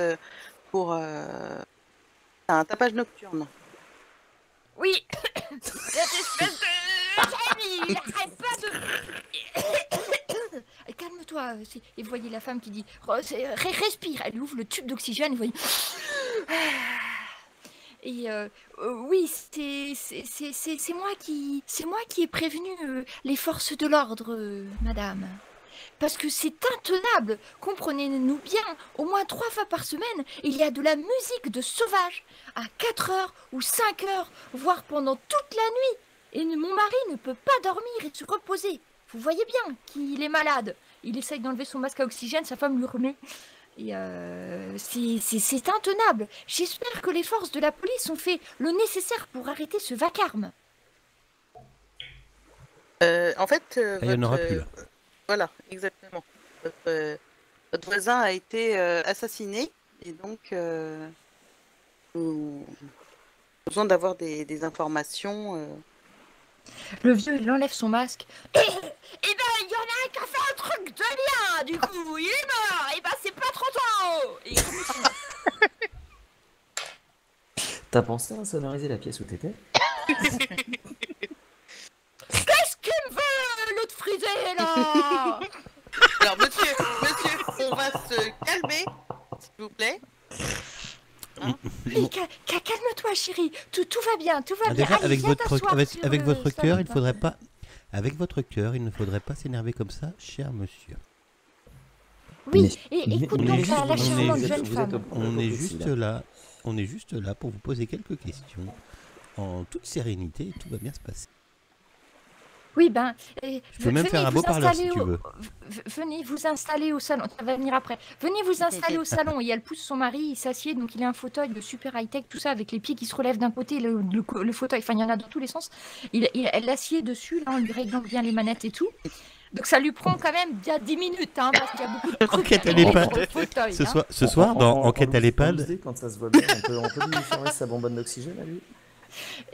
pour un tapage nocturne. Oui. Cette espèce de il arrête pas de calme-toi. Et vous voyez la femme qui dit respire. Elle ouvre le tube d'oxygène. Vous voyez. Et oui, c'est moi qui ai prévenu les forces de l'ordre, madame. Parce que c'est intenable, comprenez-nous bien, au moins 3 fois par semaine, il y a de la musique de sauvage, à 4 heures ou 5 heures, voire pendant toute la nuit. Et mon mari ne peut pas dormir et se reposer. Vous voyez bien qu'il est malade. Il essaye d'enlever son masque à oxygène, sa femme lui remet. Et c'est intenable. J'espère que les forces de la police ont fait le nécessaire pour arrêter ce vacarme. En fait, Il n'y en aura plus là. voilà, exactement. Votre voisin a été assassiné et donc nous avons besoin d'avoir des informations. Le vieux, il enlève son masque. Eh ben, il y en a un qui a fait un truc de bien, du coup, il est mort. Et ben, c'est pas trop tôt. Et il remet son masque. T'as pensé à sonoriser la pièce où t'étais? Qu'est-ce qu'il me veut, l'autre frisé, là? Alors, monsieur, on va se calmer, s'il vous plaît. Oui, calme-toi, chérie. Tout va bien, tout va bien. Déjà, Allez, avec viens votre, t'asseoir avec, sur, avec votre sur cœur, le il faudrait fauteuil. pas. Avec votre cœur, il ne faudrait pas s'énerver comme ça, cher monsieur. Oui, et Mais- écoute mais donc juste- la vous êtes- charmante vous êtes jeune au femme. On est propos juste ici, là. On est juste là pour vous poser quelques questions en toute sérénité et tout va bien se passer. Oui, ben, Je peux même faire un beau parleur si tu veux. Venez vous installer au salon. Ça va venir après. Venez vous installer au salon. Et elle pousse son mari, il s'assied. Donc il a un fauteuil de super high-tech, tout ça, avec les pieds qui se relèvent d'un côté, le fauteuil. Enfin, il y en a dans tous les sens. Elle l'assied dessus, là, en lui réglant bien les manettes et tout. Donc ça lui prend quand même bien 10 minutes, hein, parce qu'il y a beaucoup de trucs Enquête à à régler l'EHPAD. sur le fauteuil. hein. Ce soir, dans Enquête à l'EHPAD, Quand ça se voit bien, on peut lui faire sa bonbonne d'oxygène à lui.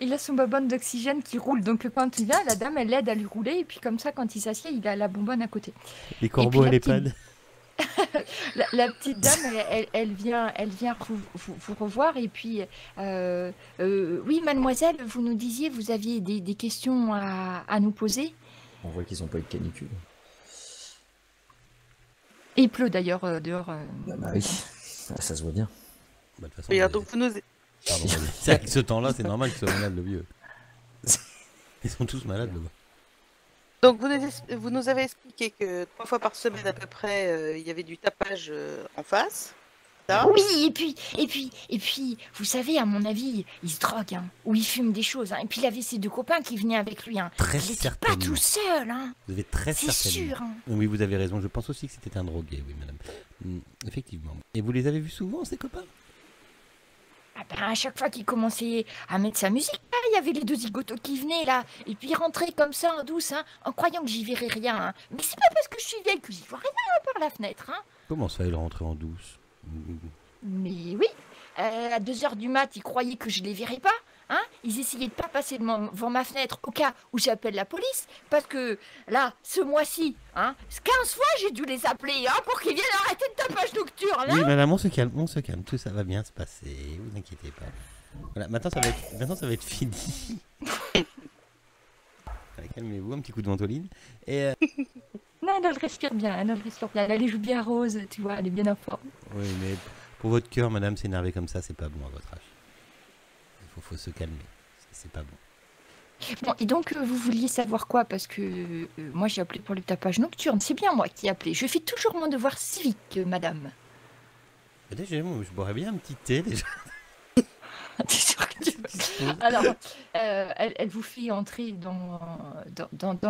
Il a son bonbonne d'oxygène qui roule. Donc quand il vient, la dame, elle l'aide à lui rouler. Et puis comme ça, quand il s'assied, il a la bonbonne à côté. les corbeaux puis à la petite- l'EHPAD. La petite dame, elle vient vous revoir. Et puis, oui, mademoiselle, vous nous disiez, vous aviez des questions à nous poser. On voit qu'ils ont pas eu de canicule. Et il pleut d'ailleurs dehors. Bah oui, ça se voit bien. Bah, de toute façon, Et donc vous nous, pardon, vas-y. C'est vrai que ce temps-là, c'est normal qu'il soit malade, le vieux. Ils sont tous malades, là-bas. donc vous nous avez expliqué que 3 fois par semaine à peu près, il y avait du tapage en face. Ça. Oui, et puis, vous savez, à mon avis, il se drogue, hein, ou il fume des choses. Hein. Et puis il avait ses 2 copains qui venaient avec lui. Hein. Très Il n'était pas certainement. tout seul, hein. Vous avez très C'est certainement. sûr. Hein. Oui, vous avez raison. Je pense aussi que c'était un drogué, oui, madame. Effectivement. Et vous les avez vus souvent, ces copains? Ah ben, à chaque fois qu'il commençait à mettre sa musique, là, il y avait les 2 zigotos qui venaient là, et puis ils rentraient comme ça en douce, hein, en croyant que j'y verrais rien. Hein. Mais c'est pas parce que je suis vieille que j'y vois rien par la fenêtre. Hein. Comment ça, il rentrait en douce? Mais oui, à 2 heures du mat, ils croyaient que je les verrais pas. Hein. Ils essayaient de pas passer devant ma fenêtre au cas où j'appelle la police, parce que là, ce mois-ci, hein, 15 fois j'ai dû les appeler hein, pour qu'ils viennent arrêter le tapage nocturne. Hein. Oui, madame, on se calme, tout ça va bien se passer, vous inquiétez pas. Voilà, maintenant ça va être fini. Allez, calmez-vous, un petit coup de ventoline. Et Non, elle respire bien, elle a les joues bien roses, tu vois, elle est bien en forme. oui, mais pour votre cœur, madame, s'énerver comme ça, c'est pas bon à votre âge. Il faut se calmer, c'est pas bon. Bon, et donc, vous vouliez savoir quoi? Parce que moi, j'ai appelé pour le tapage nocturne. C'est bien moi qui ai appelé. Je fais toujours mon devoir civique, madame. Déjà, je boirais bien un petit thé, déjà. T'es sûr que tu veux? Alors, elle vous fait entrer dans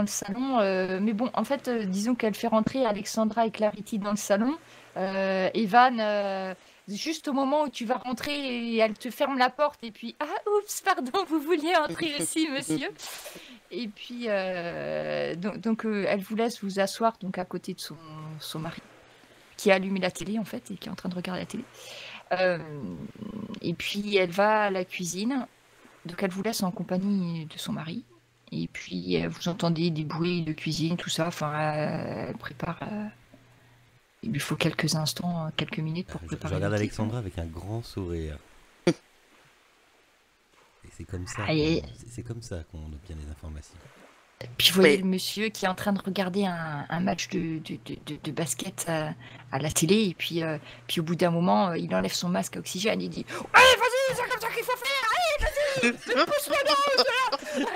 le salon. Mais bon, en fait, disons qu'elle fait rentrer Alexandra et Clarity dans le salon. Evan, juste au moment où tu vas rentrer, et elle te ferme la porte. Et puis, ah, oups, pardon, vous vouliez entrer aussi, monsieur. Et puis, donc elle vous laisse vous asseoir donc, à côté de son mari, qui a allumé la télé, en fait, et qui est en train de regarder la télé. Et puis elle va à la cuisine, donc elle vous laisse en compagnie de son mari. Et puis vous entendez des bruits de cuisine, tout ça. Enfin, elle prépare. Il lui faut quelques instants, quelques minutes pour Je préparer. regarde le thé. Alexandra avec un grand sourire. Et c'est comme ça. Allez. C'est comme ça qu'on obtient les informations. Puis vous voyez Oui. le monsieur qui est en train de regarder un match de basket à la télé. Et puis au bout d'un moment, il enlève son masque à oxygène. Il dit ouais, vas-y, c'est comme ça qu'il faut faire. Allez, vas-y, pousse-le dans.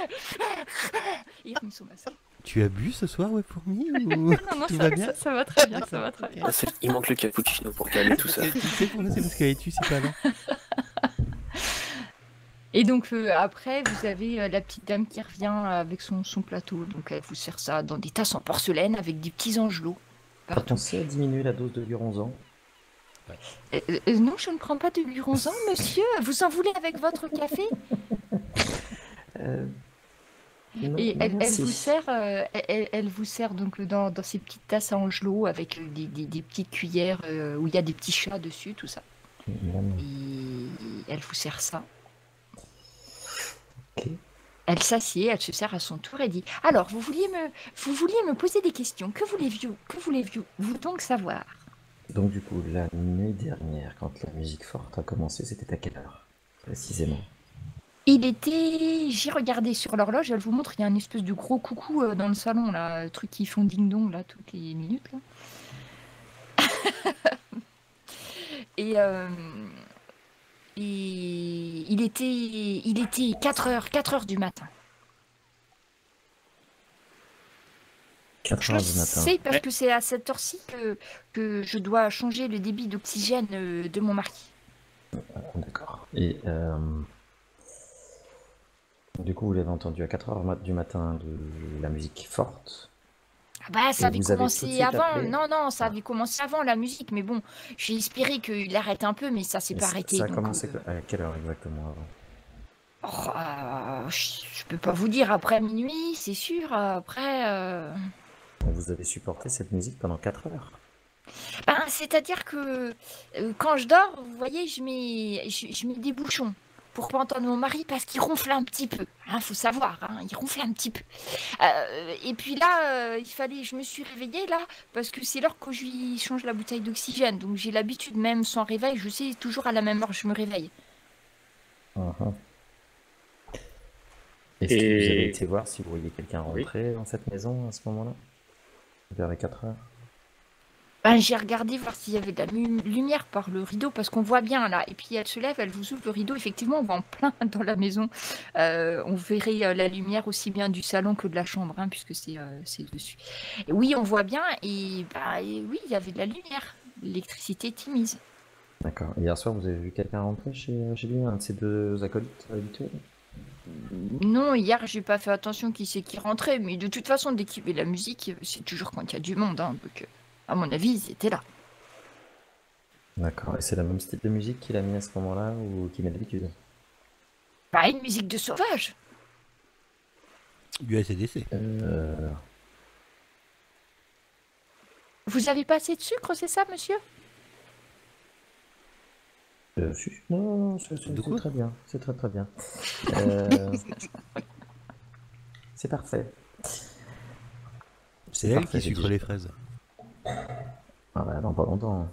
Il remet son masque. Tu as bu ce soir, ouais, fourmi ou... Non, non, Tout va bien ça va très bien, ça va très bien. Ah, il manque le cappuccino pour calmer tout ça. Tu sais pourquoi c'est parce qu'Aetu, c'est pas là. Et donc après, vous avez la petite dame qui revient avec son plateau. Donc elle vous sert ça dans des tasses en porcelaine avec des petits angelots T'as partout. pensé à diminuer la dose de Guronzan? Non, je ne prends pas de Luronzan, monsieur. Vous en voulez avec votre café? Non, Et non, elle merci. vous sert, elle vous sert donc dans ces petites tasses à angelot avec des petites cuillères où il y a des petits chats dessus, tout ça. Miam. Et elle vous sert ça. Ok. Elle s'assied, elle se sert à son tour et dit: Alors, vous vouliez me poser des questions. Que voulez-vous donc savoir? Donc du coup, la nuit dernière, quand la musique forte a commencé, c'était à quelle heure précisément? J'ai regardé sur l'horloge, elle vous montre, il y a un espèce de gros coucou dans le salon, là, le truc qui font ding-dong, là, toutes les minutes, là. Et, il était 4 heures du matin. 4 Je heures le du matin. sais parce que c'est à cette heure-ci que je dois changer le débit d'oxygène de mon mari. D'accord. Et du coup, vous l'avez entendu à 4 heures du matin de la musique forte. Ah bah, ça Et avait vous avez tout de commencé suite avant. appelé. Non, ça avait commencé avant la musique, mais bon, j'ai espéré qu'il arrête un peu, mais ça s'est Mais pas arrêté. ça a Donc, commencé à quelle heure exactement avant? je peux pas vous dire après minuit, c'est sûr. Après, Donc, vous avez supporté cette musique pendant 4 heures. ben, c'est-à-dire que quand je dors, vous voyez, je mets des bouchons pour pas entendre mon mari parce qu'il ronfle un petit peu. Hein, faut savoir, hein, il ronfle un petit peu. Et puis là, je me suis réveillée là parce que c'est l'heure que je lui change la bouteille d'oxygène. Donc j'ai l'habitude, même sans réveil, je sais toujours à la même heure je me réveille. Mhm. Est-ce que vous avez été voir si vous voyez quelqu'un rentrer dans cette maison à ce moment-là? Vers les 4 heures? Ben, j'ai regardé voir s'il y avait de la lumière par le rideau parce qu'on voit bien là. Et puis elle se lève, elle vous ouvre le rideau. Effectivement, on voit en plein dans la maison. On verrait la lumière aussi bien du salon que de la chambre, hein, puisque c'est dessus. Et oui, on voit bien. Et oui, il y avait de la lumière. L'électricité était mise. D'accord. Hier soir, vous avez vu quelqu'un rentrer chez lui, un de ses deux acolytes habituels? Non, hier, j'ai pas fait attention qui c'est qui rentrait. Mais de toute façon, dès qu'il y avait la musique, c'est toujours quand il y a du monde. Hein, donc, à mon avis, ils étaient là. D'accord. Et c'est le même style de musique qu'il a mis à ce moment-là ou qu'il met d'habitude? Bah, une musique de sauvage. Du ACDC. Vous avez pas assez de sucre, c'est ça, monsieur? Non, c'est très bien. C'est très très bien. C'est parfait. C'est elle qui sucre les fraises. Ah bah non, pas longtemps.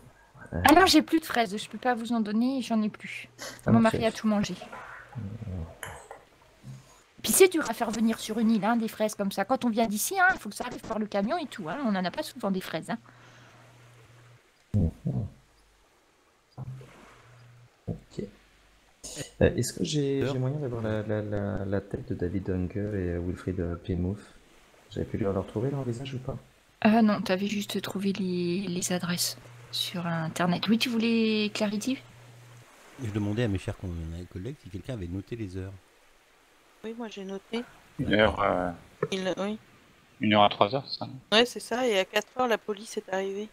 Ah non, j'ai plus de fraises, je peux pas vous en donner, j'en ai plus. Mon mari a tout mangé. Puis c'est dur à faire venir sur une île, hein, des fraises comme ça. Quand on vient d'ici, il faut que ça arrive par le camion et tout. Hein. On n'en a pas souvent des fraises. Hein. Ok. Est-ce que j'ai moyen d'avoir la tête de David Dunker et Wilfried Plymouth? J'avais pu leur retrouver leur visage ou pas? Non, t'avais juste trouvé les adresses sur Internet. Oui, tu voulais Clarity? Je demandais à mes chers collègues si quelqu'un avait noté les heures. Oui, moi j'ai noté. 1 heure, Oui. 1 heure à 3 heures, ça. Ouais, c'est ça. Et à 4 heures, la police est arrivée.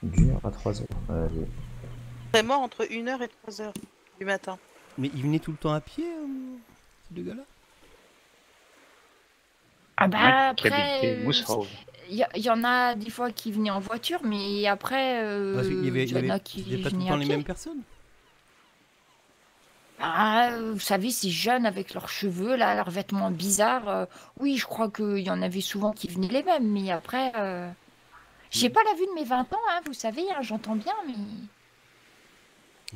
D'1 heure à 3 heures. Il est mort entre 1 heure et 3 heures du matin. Mais il venait tout le temps à pied, ces deux gars-là? Ah bah Qui après, habitait Moosehole. il y en a des fois qui venaient en voiture, mais après, Il y en a avait qui pas tout le venaient temps à les pied. mêmes personnes? Ah, vous savez, ces jeunes avec leurs cheveux, là, leurs vêtements bizarres, oui, je crois qu'il y en avait souvent qui venaient les mêmes, mais après, j'ai pas la vue de mes 20 ans, hein, vous savez, hein, j'entends bien, mais...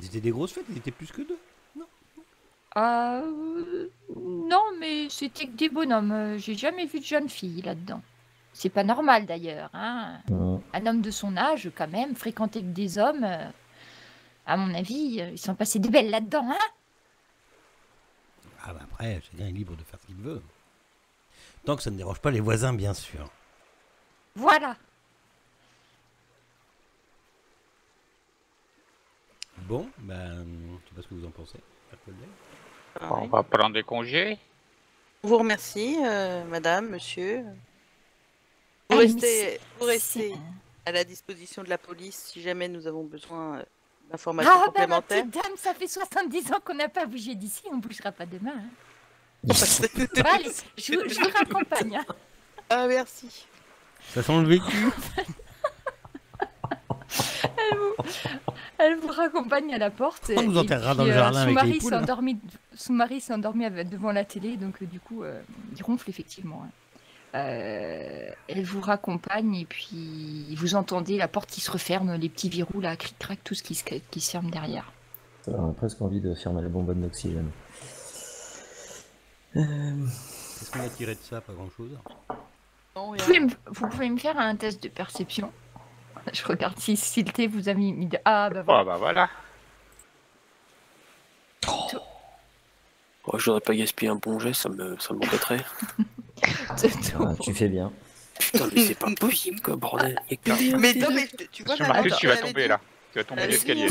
C'était des grosses fêtes, ils étaient plus que deux. Non, mais c'était que des bonhommes, j'ai jamais vu de jeune fille là-dedans. C'est pas normal d'ailleurs, hein. Un homme de son âge, quand même, fréquenter que des hommes, à mon avis, ils sont passés des belles là-dedans, hein. Ah bah après, chacun est libre de faire ce qu'il veut. Tant que ça ne dérange pas les voisins, bien sûr. Voilà. Bon, ben, je sais pas ce que vous en pensez, chers collègues. On va prendre des congés. Je vous remercie, madame, monsieur. Vous Ah, restez. c'est- à la disposition de la police si jamais nous avons besoin d'informations Ah, bah, ma complémentaires. petite dame, ça fait 70 ans qu'on n'a pas bougé d'ici, on bougera pas demain. Hein. Ils Bon, allez, je vous raccompagne. Hein. Ah, merci. Ça sent le vécu. Elle vous raccompagne à la porte. On nous et enterrera puis, dans le jardin son avec les mari poules. Son mari s'est endormi devant la télé, donc du coup, il ronfle effectivement. Hein. Elle vous raccompagne et puis vous entendez la porte qui se referme, les petits verrous là, cric-crac, tout ce qui se ferme derrière. On a presque envie de fermer la bonbonne d'oxygène. Qu'est-ce qu'on a tiré de ça? Pas grand-chose. Non, Vous pouvez me faire un test de perception. Je regarde si le thé vous a mis de... Ah bah voilà. Oh, bah voilà. Oh, je voudrais pas gaspiller un bon jet, ça m'embêterait. Ah, tu fais bien. Putain, mais c'est pas possible, quoi, bordel. Y a que rien. Mais non, mais tu vois, Sur là, Marcus, attends, tu vas elle avait tomber dit, là. Tu vas tomber de l'escalier.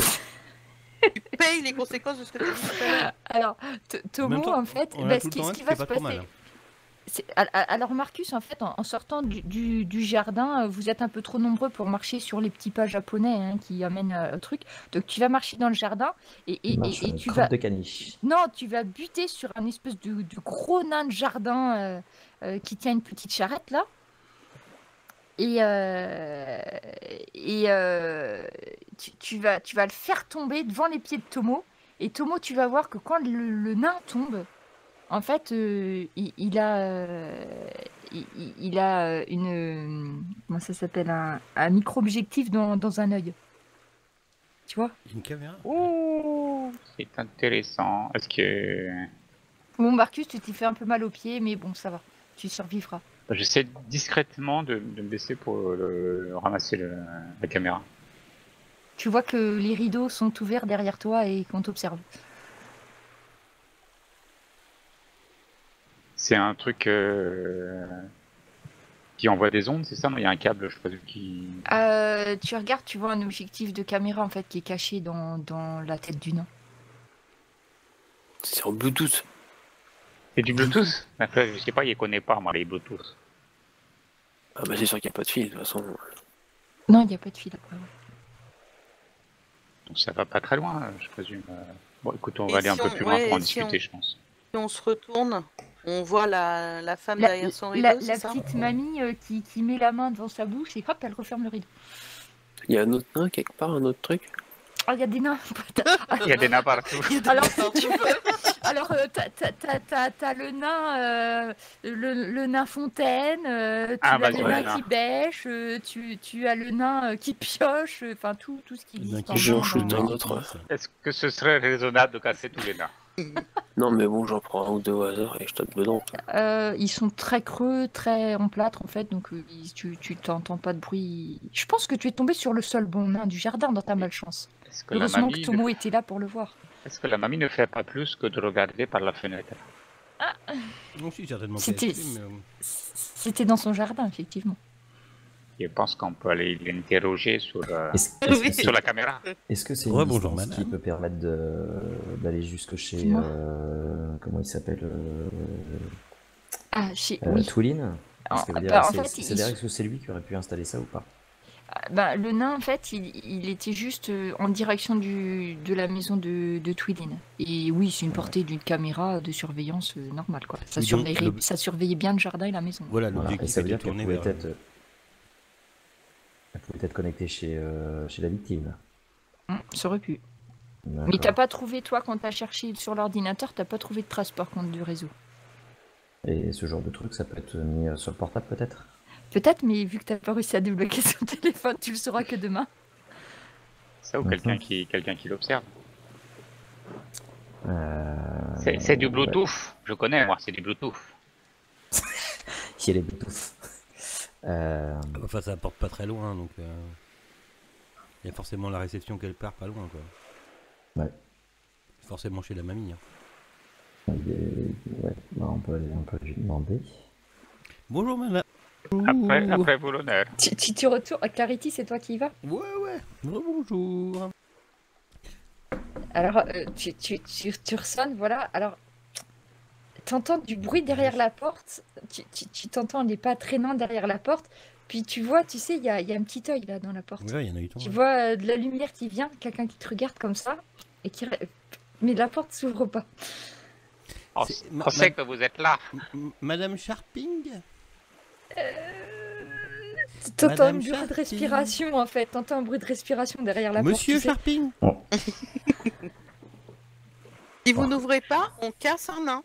Tu payes les conséquences de ce que tu as dit tout à l'heure. Alors, En même Tomo, temps, en fait, on a bah, tout ce le temps un qui qui va fait se pas trop passer... mal. Alors Marcus, en fait, en sortant du jardin, vous êtes un peu trop nombreux pour marcher sur les petits pas japonais hein, qui amènent au truc. Donc tu vas marcher dans le jardin Il marche sur et une tu crotte vas... de caniche. Non, tu vas buter sur un espèce de gros nain de jardin qui tient une petite charrette là. Tu vas le faire tomber devant les pieds de Tomo. Et Tomo, tu vas voir que quand le nain tombe, en fait, il a une... Comment ça s'appelle? Un micro-objectif dans un œil. Tu vois? Une caméra. Oh, c'est intéressant. Est-ce que Bon, Marcus, tu t'es fait un peu mal aux pieds, mais bon, ça va. Tu survivras. j'essaie discrètement de me baisser pour ramasser la caméra. Tu vois que les rideaux sont ouverts derrière toi et qu'on t'observe. C'est un truc qui envoie des ondes, c'est ça? Non, il y a un câble, je présume, qui... Tu regardes, tu vois un objectif de caméra en fait qui est caché dans la tête du nain. C'est en Bluetooth. C'est du Bluetooth? Après, je sais pas, il connaît pas, moi, les Bluetooth. Ah bah c'est sûr qu'il n'y a pas de fil, de toute façon. Non, il n'y a pas de fil après. Ouais. Donc ça va pas très loin, je présume. Bon, écoute, on Et va aller un si peu on- plus loin ouais, pour en et si discuter, je pense. Si on se retourne, on voit la femme La, derrière son la- rideau, la c'est ça? petite mamie qui met la main devant sa bouche et hop, elle referme le rideau. Il y a un autre nain quelque part, un autre truc. Ah, il y a des nains. Il y a des nains partout. Alors, si tu veux, alors t'as le nain, le nain fontaine, tu Ah, as vas-y, le nain vas-y. qui bêche, tu as le nain qui pioche, enfin tout ce qui Le nain existe. qui en J'en nain shoot dans- un autre. Est-ce que ce serait raisonnable de casser tous les nains? Non mais bon, j'en prends un ou deux au hasard et je tape dedans. Ils sont très creux, très en plâtre en fait, donc tu t'entends pas de bruit. Je pense que tu es tombé sur le seul bon nain du jardin dans ta malchance. Est-ce que la Heureusement que mamie Tomo était là pour le voir. Est-ce que la mamie ne fait pas plus que de regarder par la fenêtre? Non, si, certainement. C'était- PSP, mais, C'était dans son jardin, effectivement. Je pense qu'on peut aller l'interroger sur, Oui. sur la caméra. Est-ce que c'est Ouais, une bonjour, distance qui madame. peut permettre d'aller jusque chez... Dis-moi. comment il s'appelle Ah, oui. Twilin? Parce que, Bah, dire, en c'est- fait, c'est-à-dire que c'est lui qui aurait pu installer ça ou pas? Bah, le nain, en fait, il était juste en direction de la maison de Twilin. Et oui, c'est une portée d'une caméra de surveillance normale, quoi. Ça Et donc, ça surveillait bien le jardin et la maison. Voilà, Voilà. Et l'objectif ça veut était dire qu'elle tourné pouvait vers... être... Elle pouvait être connectée chez la victime. Ça aurait pu. D'accord. Mais t'as pas trouvé, toi, quand t'as cherché sur l'ordinateur, t'as pas trouvé de traces, par contre, du réseau. Et ce genre de truc, ça peut être mis sur le portable peut-être? Peut-être, mais vu que t'as pas réussi à débloquer son téléphone, tu le sauras que demain. Ça ou quelqu'un qui l'observe. C'est C'est du Bluetooth. Je connais, moi, c'est du Bluetooth. Il y a les Bluetooth. Enfin, ça apporte pas très loin, donc... Il y a forcément la réception quelque part pas loin, quoi. Ouais. Forcément chez la mamie. Hein. Ouais, bah, on peut lui demander. Bonjour, madame. Après vous l'honneur. Tu retournes. Clarity, c'est toi qui y vas? Ouais. Bonjour. Alors, tu ressonnes, voilà. Alors, t'entends du bruit derrière la porte. Tu t'entends les pas traînants derrière la porte. Puis tu vois, tu sais, il y a un petit œil là dans la porte. Ouais, il y en a eu tant. Tu Ouais. vois de la lumière qui vient, quelqu'un qui te regarde comme ça, et mais la porte s'ouvre pas. On sait que vous êtes là. Madame Sharping? T'entends Madame un bruit de Sharping. respiration en fait, t'entends un bruit de respiration derrière la Monsieur porte. tu sais. Sharping? Si vous Oh. n'ouvrez pas, on casse un nain.